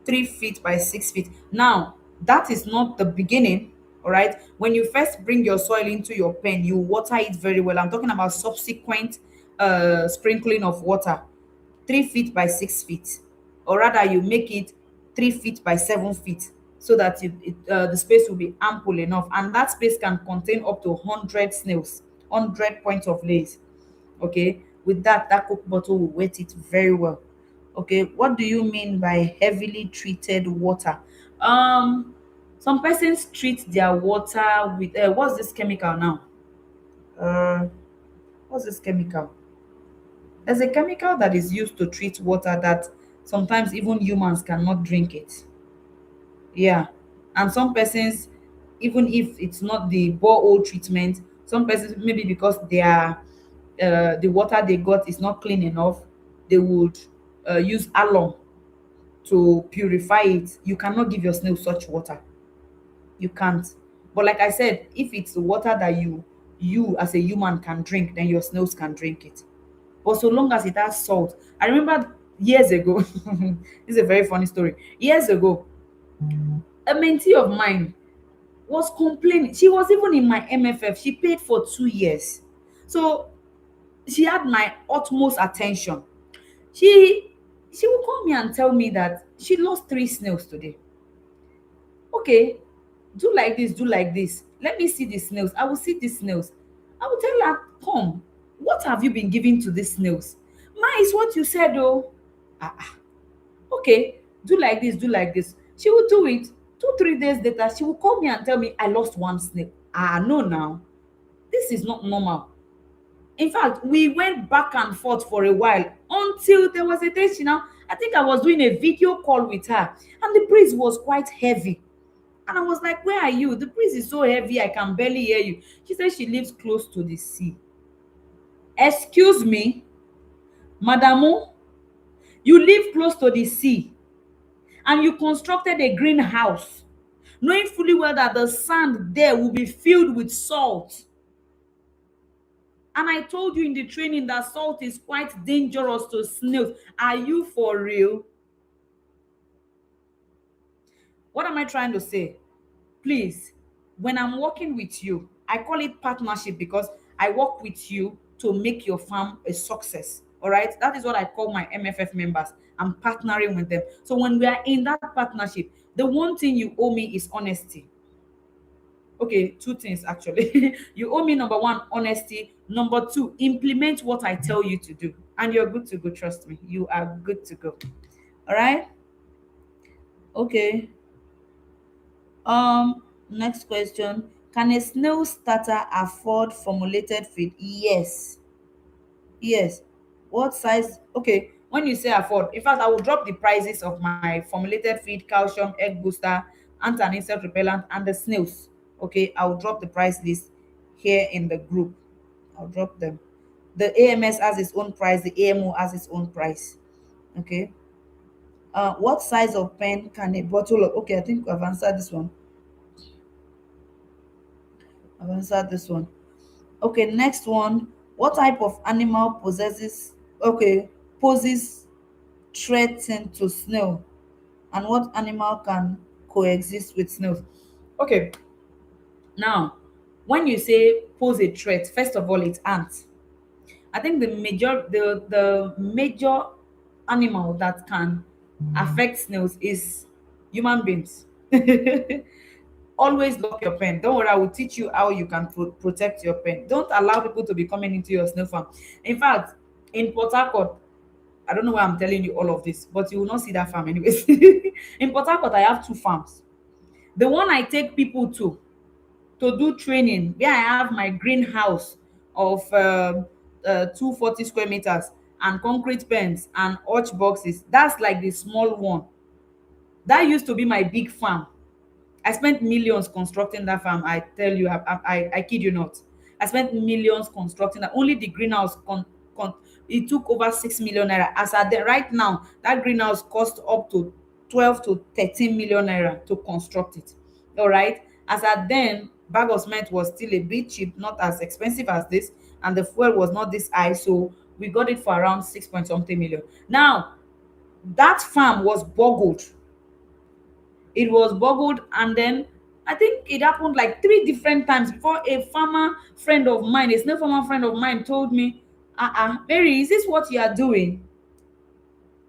3 feet by 6 feet. Now, that is not the beginning. All right. When you first bring your soil into your pen, you water it very well. I'm talking about subsequent sprinkling of water. 3 feet by 6 feet, or rather, you make it 3 feet by 7 feet, so that the space will be ample enough, and that space can contain up to 100 snails, 100 points of lays. Okay, with that, that Coke bottle will wet it very well. Okay, what do you mean by heavily treated water? Some persons treat their water with what's this chemical now? uh what's this chemical? There's a chemical that is used to treat water that sometimes even humans cannot drink it. Yeah. And some persons, even if it's not the borehole treatment, some persons, maybe because the water they got is not clean enough, they would use alum to purify it. You cannot give your snail such water. You can't. But like I said, if it's the water that you as a human can drink, then your snails can drink it. But so long as it has salt. I remember years ago, this is a very funny story. Years ago, a mentee of mine was complaining. She was even in my MFF. She paid for 2 years. So she had my utmost attention. She she would call me and tell me that she lost 3 snails today. Okay, do like this, do like this. Let me see the snails. I will see the snails. I will tell her, come, what have you been giving to these snails? Ma, is what you said, oh. Ah, ah. Okay, do like this, do like this. She will do it. 2 3 days later, she will call me and tell me I lost one snail. Ah, no, now this is not normal. In fact, we went back and forth for a while until there was a day she now, I think I was doing a video call with her, and the breeze was quite heavy. And I was like, where are you? The breeze is so heavy, I can barely hear you. She said she lives close to the sea. Excuse me, Madamu, you live close to the sea and you constructed a greenhouse, knowing fully well that the sand there will be filled with salt. And I told you in the training that salt is quite dangerous to snails. Are you for real? What am I trying to say? Please, when I'm working with you, I call it partnership because I work with you to make your farm a success. All right, that is what I call my MFF members. I'm partnering with them. So when we are in that partnership, the one thing you owe me is honesty. Okay, two things actually. You owe me number one, honesty. Number two, implement what I tell you to do. And you're good to go, trust me. You are good to go. All right? Okay. Next question. Can a snail starter afford formulated feed? Yes. Yes. What size? Okay. When you say afford, in fact, I will drop the prices of my formulated feed, calcium, egg booster, anti and insect repellent, and the snails. Okay. I will drop the price list here in the group. I'll drop them. The AMS has its own price, the AMO has its own price. Okay. What size of pen can a bottle of? Okay, I think I've answered this one. I've answered this one. Okay, next one. What type of animal poses threaten to snail? And what animal can coexist with snails? Okay, now when you say pose a threat, first of all, it's ants. I think the major animal that can affect snails is human beings. Always lock your pen. Don't worry, I will teach you how you can protect your pen. Don't allow people to be coming into your snail farm. In fact, in Port Harcourt, I don't know why I'm telling you all of this, but you will not see that farm anyways. In Port Harcourt, I have two farms. The one I take people to do training, where I have my greenhouse of 240 square meters and concrete pens and hutch boxes. That's like the small one. That used to be my big farm. I spent millions constructing that farm. I tell you, I kid you not. I spent millions constructing that. Only the greenhouse it took over 6 million naira. As at the right now, that greenhouse cost up to 12 to 13 million naira to construct it. All right. As at then, bag of cement was still a bit cheap, not as expensive as this, and the fuel was not this high. So we got it for around 6 point something million. Now that farm was boggled. It was boggled, and then I think it happened like three different times before a farmer friend of mine, a snail farmer friend of mine, told me, Mary, is this what you are doing?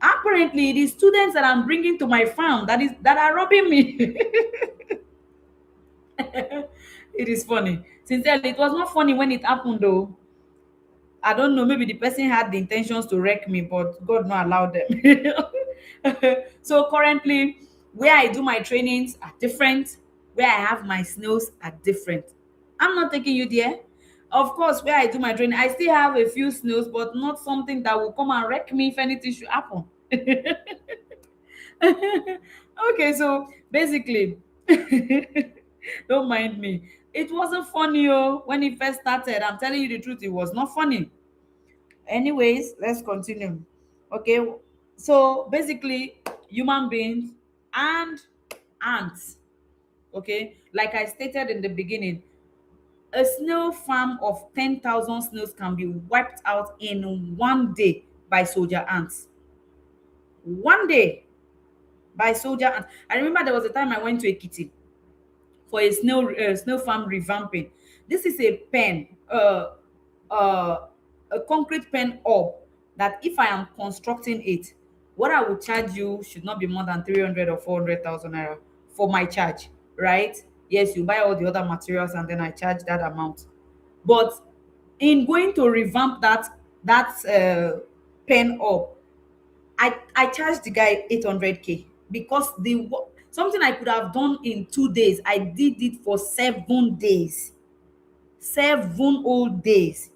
Apparently it is students that I'm bringing to my farm that are robbing me. It is funny. Sincerely, it was not funny when it happened though. I don't know, maybe the person had the intentions to wreck me, but God not allowed them. So currently, where I do my trainings are different. Where I have my snails are different. I'm not taking you there. Of course, where I do my training, I still have a few snails, but not something that will come and wreck me if anything should happen. Okay, so basically, don't mind me. It wasn't funny, oh, when it first started. I'm telling you the truth, it was not funny. Anyways, let's continue. Okay, so basically, human beings and ants. Okay, like I stated in the beginning, a snail farm of 10,000 snails can be wiped out in one day by soldier ants. One day by soldier ants. I remember there was a time I went to Ekiti for a snail farm revamping. This is a pen, uh, a concrete pen up that if I am constructing it, what I will charge you should not be more than 300 or 400,000 naira for my charge, right? Yes, you buy all the other materials and then I charge that amount. But in going to revamp that pen up, I charged the guy 800K because something I could have done in 2 days, I did it for 7 days, 7 whole days.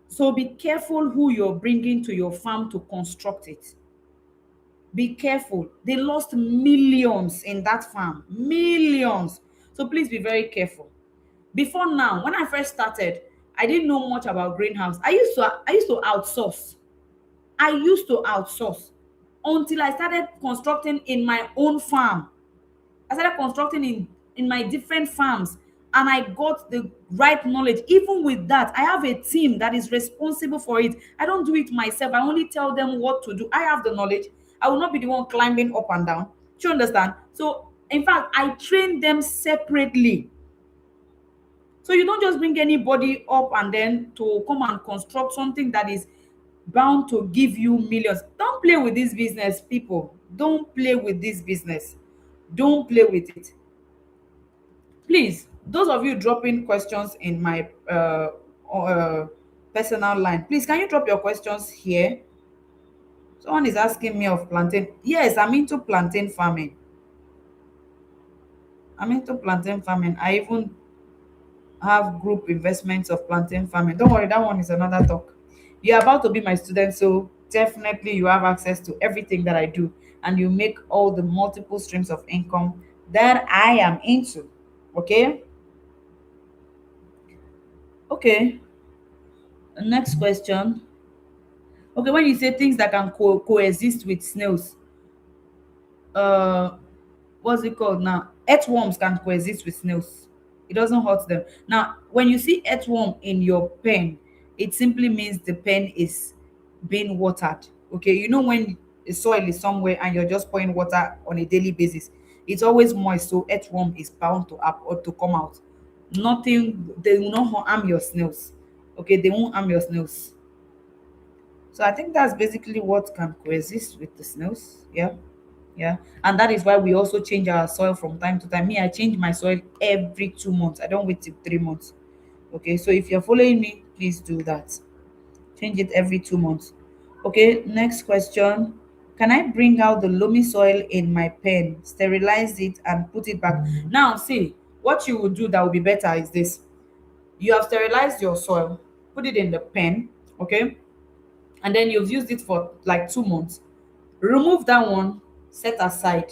So be careful who you're bringing to your farm to construct it. Be careful. They lost millions in that farm. Millions. So please be very careful. Before now, when I first started, I didn't know much about greenhouse. I used to outsource. I used to outsource until I started constructing in my own farm. I started constructing in my different farms, and I got the right knowledge. Even with that, I have a team that is responsible for it. I don't do it myself. I only tell them what to do. I have the knowledge. I will not be the one climbing up and down. Do you understand? So, in fact, I train them separately. So you don't just bring anybody up and then to come and construct something that is bound to give you millions. Don't play with this business, people. Don't play with this business. Don't play with it. Please, those of you dropping questions in my uh, personal line, please, can you drop your questions here? Someone is asking me of plantain. Yes, I'm into plantain farming. I'm into plantain farming. I even have group investments of plantain farming. Don't worry, that one is another talk. You're about to be my student, so definitely you have access to everything that I do, and you make all the multiple streams of income that I am into. Okay? Okay. Next question. Okay, when you say things that can coexist with snails, uh what's it called now? Earthworms can coexist with snails. It doesn't hurt them. Now, when you see earthworm in your pen, it simply means the pen is being watered. Okay, you know when the soil is somewhere and you're just pouring water on a daily basis, it's always moist, so earthworm is bound to up or to come out. Nothing, they will not harm your snails. Okay, they won't harm your snails. So I think that's basically what can coexist with the snails. Yeah. Yeah. And that is why we also change our soil from time to time. Me, I change my soil every 2 months. I don't wait till 3 months. Okay. So if you're following me, please do that. Change it every 2 months. Okay. Next question. Can I bring out the loamy soil in my pen, sterilize it, and put it back? Now, see, what you would do that will be better is this. You have sterilized your soil, put it in the pen, okay? And then you've used it for like 2 months. Remove that one, set aside.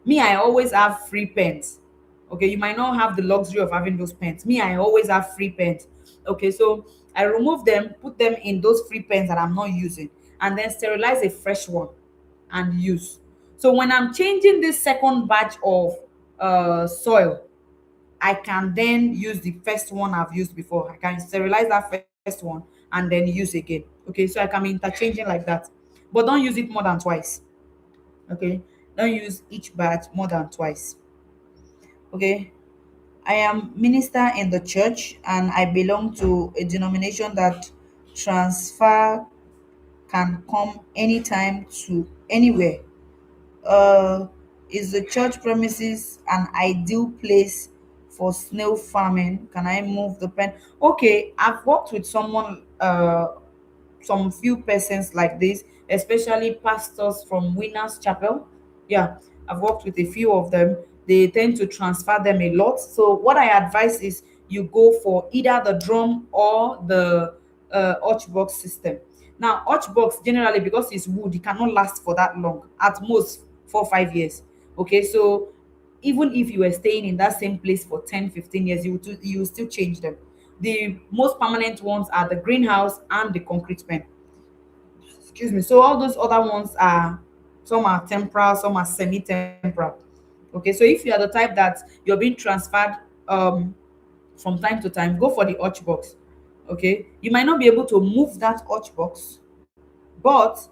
Me, I always have free pens. Okay, you might not have the luxury of having those pens. Me, I always have free pens. Okay, so I remove them, put them in those free pens that I'm not using, and then sterilize a fresh one and use. So when I'm changing this second batch of soil, I can then use the first one I've used before. I can sterilize that first one and then use again. Okay, so I can be interchanging like that. But don't use it more than twice. Okay, don't use each batch more than twice. Okay, I am minister in the church and I belong to a denomination that transfer can come anytime to anywhere. uh is the church premises an ideal place for snail farming? Can I move the pen? Okay, I've worked with someone, some few persons like this, especially pastors from Winners Chapel. Yeah, I've worked with a few of them. They tend to transfer them a lot. So what I advise is you go for either the drum or the arch box system. Now, arch box generally, because it's wood, it cannot last for that long. At most 4 or 5 years. Okay, so even if you were staying in that same place for 10, 15 years, you will still change them. The most permanent ones are the greenhouse and the concrete pen. Excuse me. So all those other ones are, some are temporal, some are semi-temporal. Okay, so if you are the type that you're being transferred um from time to time, go for the arch box. Okay, you might not be able to move that arch box, but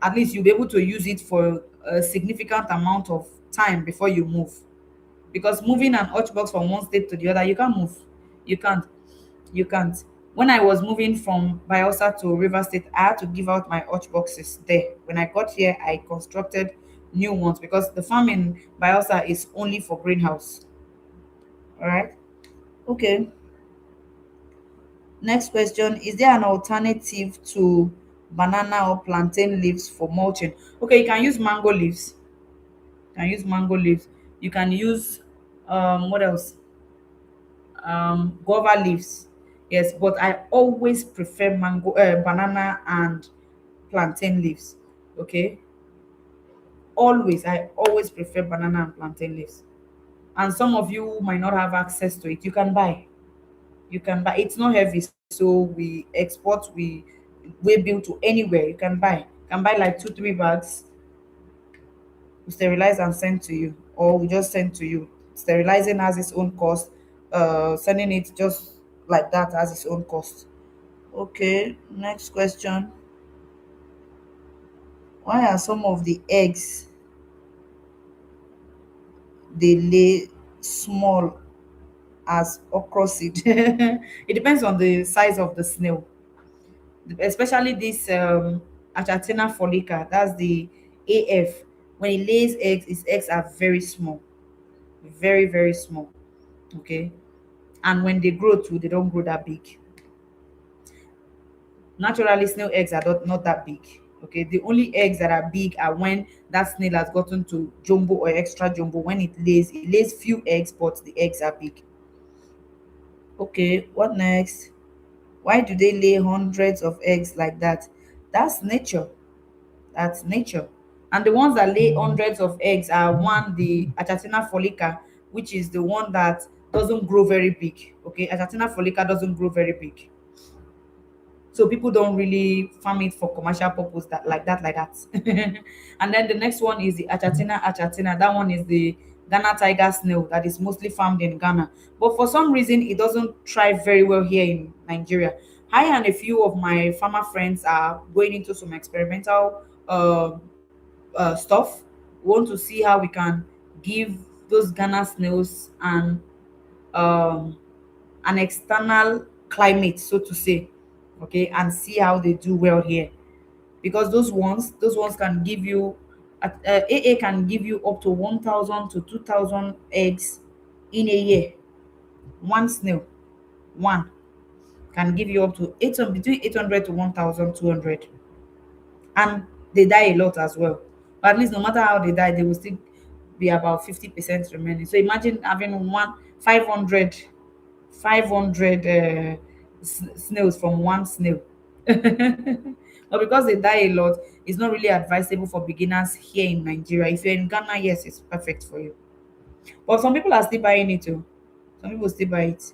at least you'll be able to use it for a significant amount of time before you move. Because moving an arch box from one state to the other, you can't move. You can't. You can't. When I was moving from Bielsa to River State, I had to give out my arch boxes there. When I got here, I constructed new ones because the farm in Bielsa is only for greenhouse. All right. Okay. Next question. Is there an alternative to banana or plantain leaves for mulching? Okay, you can use mango leaves. You can use mango leaves. You can use what else? Guava leaves. Yes, but I always prefer mango, banana and plantain leaves. Okay. I always prefer banana and plantain leaves. And some of you might not have access to it. You can buy. It's not heavy, so we export. We bill to anywhere. You can buy like 2 3 bags. We sterilize and send to you, or we just send to you. Sterilizing has its own cost. Sending it just like that has its own cost. Okay, next question. Why are some of the eggs they lay small as okra seed? It depends on the size of the snail, especially this Achatina folica. That's the AF. When it lays eggs, its eggs are very small, very very small. Okay, and when they grow too, they don't grow that big. Naturally, snail eggs are not that big. Okay, the only eggs that are big are when that snail has gotten to jumbo or extra jumbo. When it lays few eggs, but the eggs are big. Okay, what next? Why do they lay hundreds of eggs like that? That's nature. That's nature. And the ones that lay hundreds of eggs are one, the Achatina folica, which is the one that doesn't grow very big. Okay, Achatina folica doesn't grow very big. So people don't really farm it for commercial purpose that. And then the next one is the achatina. That one is the Ghana tiger snail that is mostly farmed in Ghana. But for some reason, it doesn't thrive very well here in Nigeria. I and a few of my farmer friends are going into some experimental stuff. We want to see how we can give those Ghana snails um, an external climate, so to say, okay, and see how they do well here. Because those ones can give you, AA can give you up to 1,000 to 2,000 eggs in a year. One snail, one can give you up to 800, between 800 to 1,200, and they die a lot as well. But at least no matter how they die, they will still be about 50% remaining. So imagine having 500 500 snails from one snail. But because they die a lot, it's not really advisable for beginners here in Nigeria. If you're in Ghana, yes, it's perfect for you. But some people are still buying it too. Some people still buy it.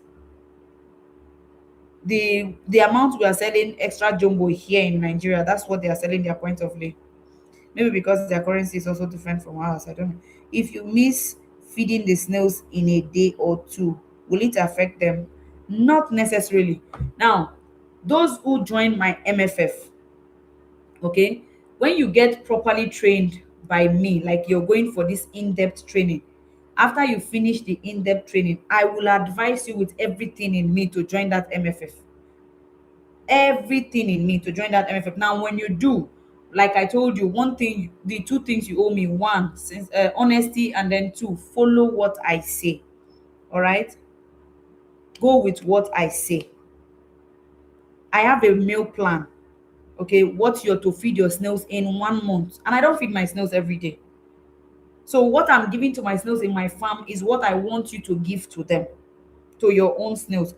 The amount we are selling extra jumbo here in Nigeria, that's what they are selling their point of lay. Maybe because their currency is also different from ours. I don't know. If you miss feeding the snails in a day or two, will it affect them? Not necessarily. Now, those who join my MFF, okay, when you get properly trained by me, like you're going for this in-depth training, after you finish the in-depth training, I will advise you with everything in me to join that MFF. Everything in me to join that MFF. Now, when you do, like I told you, one thing, the two things you owe me: one, since honesty, and then two, follow what I say. All right, go with what I say. I have a meal plan. Okay, what you're to feed your snails in 1 month, and I don't feed my snails every day. So what I'm giving to my snails in my farm is what I want you to give to them, to your own snails.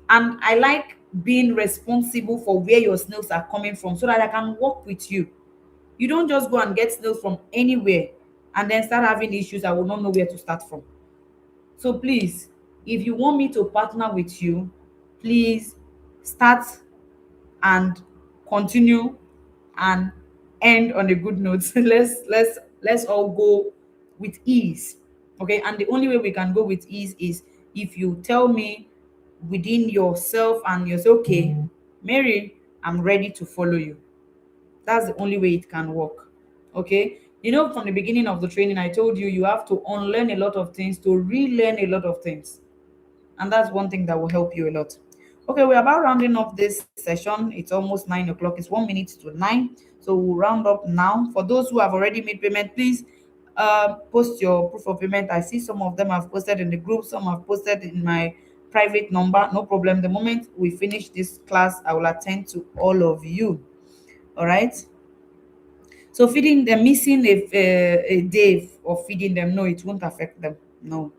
And I like being responsible for where your snails are coming from so that I can work with you. You don't just go and get snails from anywhere and then start having issues. I will not know where to start from. So please, if you want me to partner with you, please start and continue and end on a good note. Let's all go with ease. Okay, and the only way we can go with ease is if you tell me within yourself and you say, okay, Mary, I'm ready to follow you. That's the only way it can work. Okay, from the beginning of the training, I told you you have to unlearn a lot of things to relearn a lot of things, and that's one thing that will help you a lot. Okay, we're about rounding up this session. It's almost 9 o'clock. It's 1 minute to 9. So we'll round up now. For those who have already made payment, please post your proof of payment. I see some of them have posted in the group, some have posted in my private number. No problem. The moment we finish this class, I will attend to all of you. All right. So feeding them, missing a day of feeding them, no, it won't affect them. No.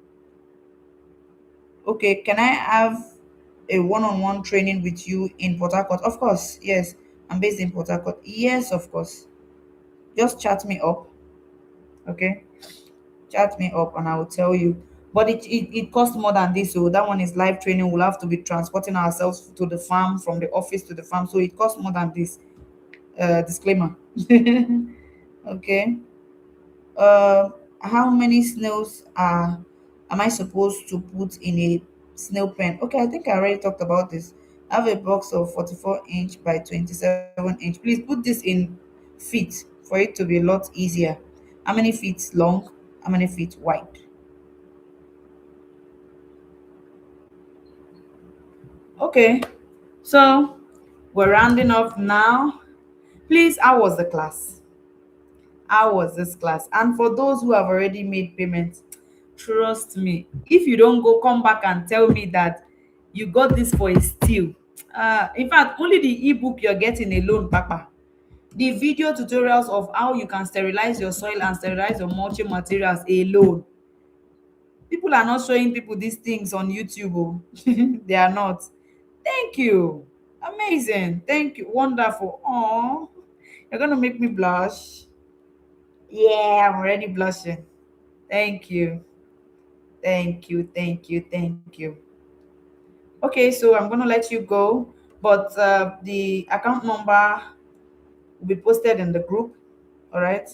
Okay, can I have a one-on-one training with you in Port Harcourt? Of course, yes. I'm based in Port Harcourt. Yes, of course. Just chat me up. Okay, chat me up and I will tell you. But it costs more than this. So that one is live training. We'll have to be transporting ourselves to the farm, from the office to the farm. So it costs more than this. Disclaimer. Okay. Uh, how many snails am I supposed to put in a snail pen? Okay, I think I already talked about this. I have a box of 44-inch by 27-inch. Please put this in feet for it to be a lot easier. How many feet long? How many feet wide? Okay, so we're rounding up now. Please, how was the class? How was this class? And for those who have already made payments, trust me, if you don't go come back and tell me that you got this for a steal. In fact, only the ebook you're getting alone, Papa. The video tutorials of how you can sterilize your soil and sterilize your mulching materials alone. People are not showing people these things on YouTube. Oh. They are not. Thank you. Amazing. Thank you. Wonderful. Oh, you're gonna make me blush. Yeah, I'm already blushing. Thank you. Thank you. Thank you. Thank you. Okay, so I'm gonna let you go, but the account number will be posted in the group. All right.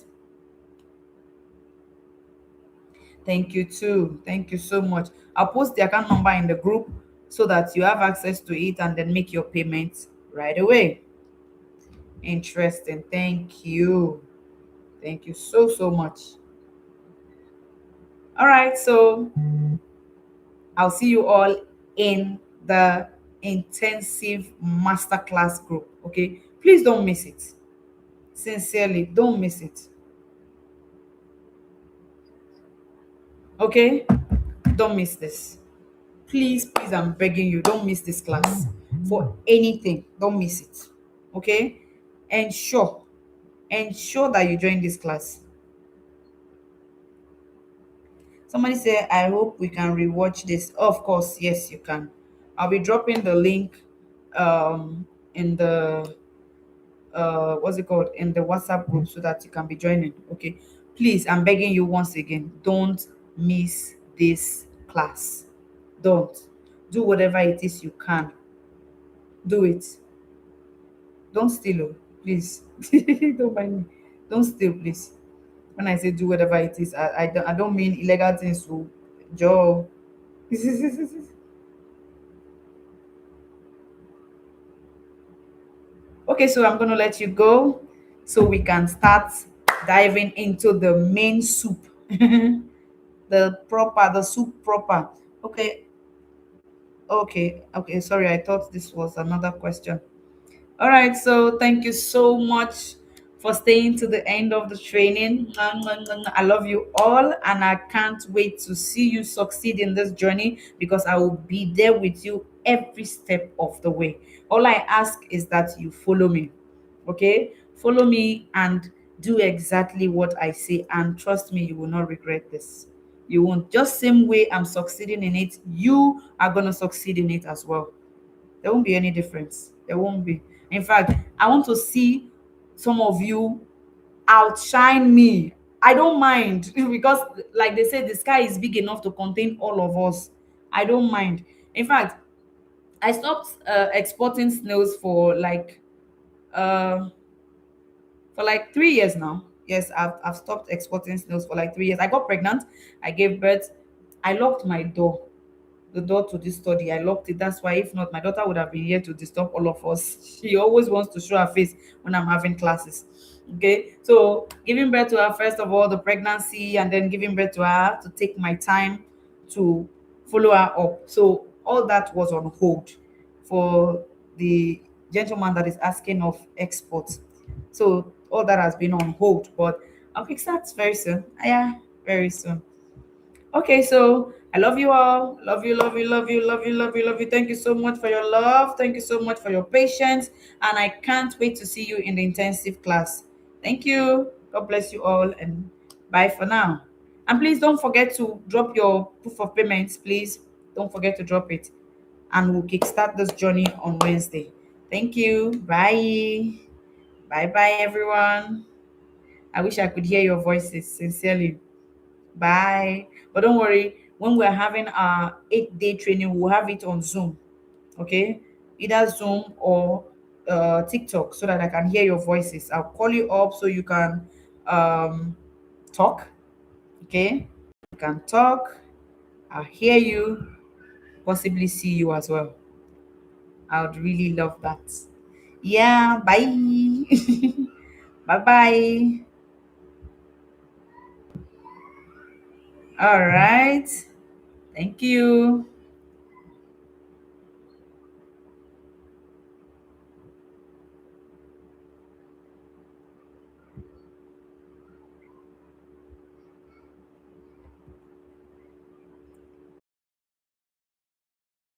Thank you too. Thank you so much. I'll post the account number in the group so that you have access to it and then make your payments right away. Interesting. Thank you. Thank you so so much. All right, so I'll see you all in the intensive masterclass group. Okay, please don't miss it. Sincerely, don't miss it. Okay, don't miss this. Please, please, I'm begging you, don't miss this class for anything. Don't miss it. Okay, ensure ensure that you join this class. Somebody say, I hope we can rewatch this. Of course, yes, you can. I'll be dropping the link in the what's it called, in the WhatsApp group so that you can be joining. Okay, please, I'm begging you once again, don't miss this class. Don't. Do whatever it is you can. Do it. Don't steal, oh, please. Don't mind me. Don't steal, please. When I say do whatever it is, I don't mean illegal things. So, Joe. Okay, so I'm gonna let you go so we can start diving into the main soup. The soup proper. Okay, okay. Sorry, I thought this was another question. All right, so thank you so much for staying to the end of the training. I love you all, and I can't wait to see you succeed in this journey because I will be there with you every step of the way. All I ask is that you follow me, okay? Follow me and do exactly what I say, and trust me, you will not regret this. You won't. Just same way I'm succeeding in it, you are gonna succeed in it as well. There won't be any difference. There won't be. In fact, I want to see some of you outshine me. I don't mind because, like they say, the sky is big enough to contain all of us. I don't mind. In fact, I stopped exporting snails uh, for like 3 years now. Yes, I've stopped exporting snails for like 3 years. I got pregnant, I gave birth, I locked my door, the door to this study. I locked it. That's why, if not, my daughter would have been here to disturb all of us. She always wants to show her face when I'm having classes. Okay, so giving birth to her, first of all, the pregnancy, and then giving birth to her to take my time to follow her up. So all that was on hold for the gentleman that is asking of export. So all that has been on hold, but I'll fix that very soon. Yeah, very soon. Okay, so I love you all. Love you, love you, love you, love you, love you, love you. Thank you so much for your love. Thank you so much for your patience. And I can't wait to see you in the intensive class. Thank you. God bless you all and bye for now. And please don't forget to drop your proof of payments, please. Don't forget to drop it. And we'll kickstart this journey on Wednesday. Thank you. Bye. Bye bye, everyone. I wish I could hear your voices, sincerely. Bye. But don't worry, when we're having our 8-day training, we'll have it on Zoom. Okay, either Zoom or TikTok, so that I can hear your voices. I'll call you up so you can um, talk. Okay, you can talk. I'll hear you, possibly see you as well. I would really love that. Yeah, bye. Bye bye. All right. Thank you.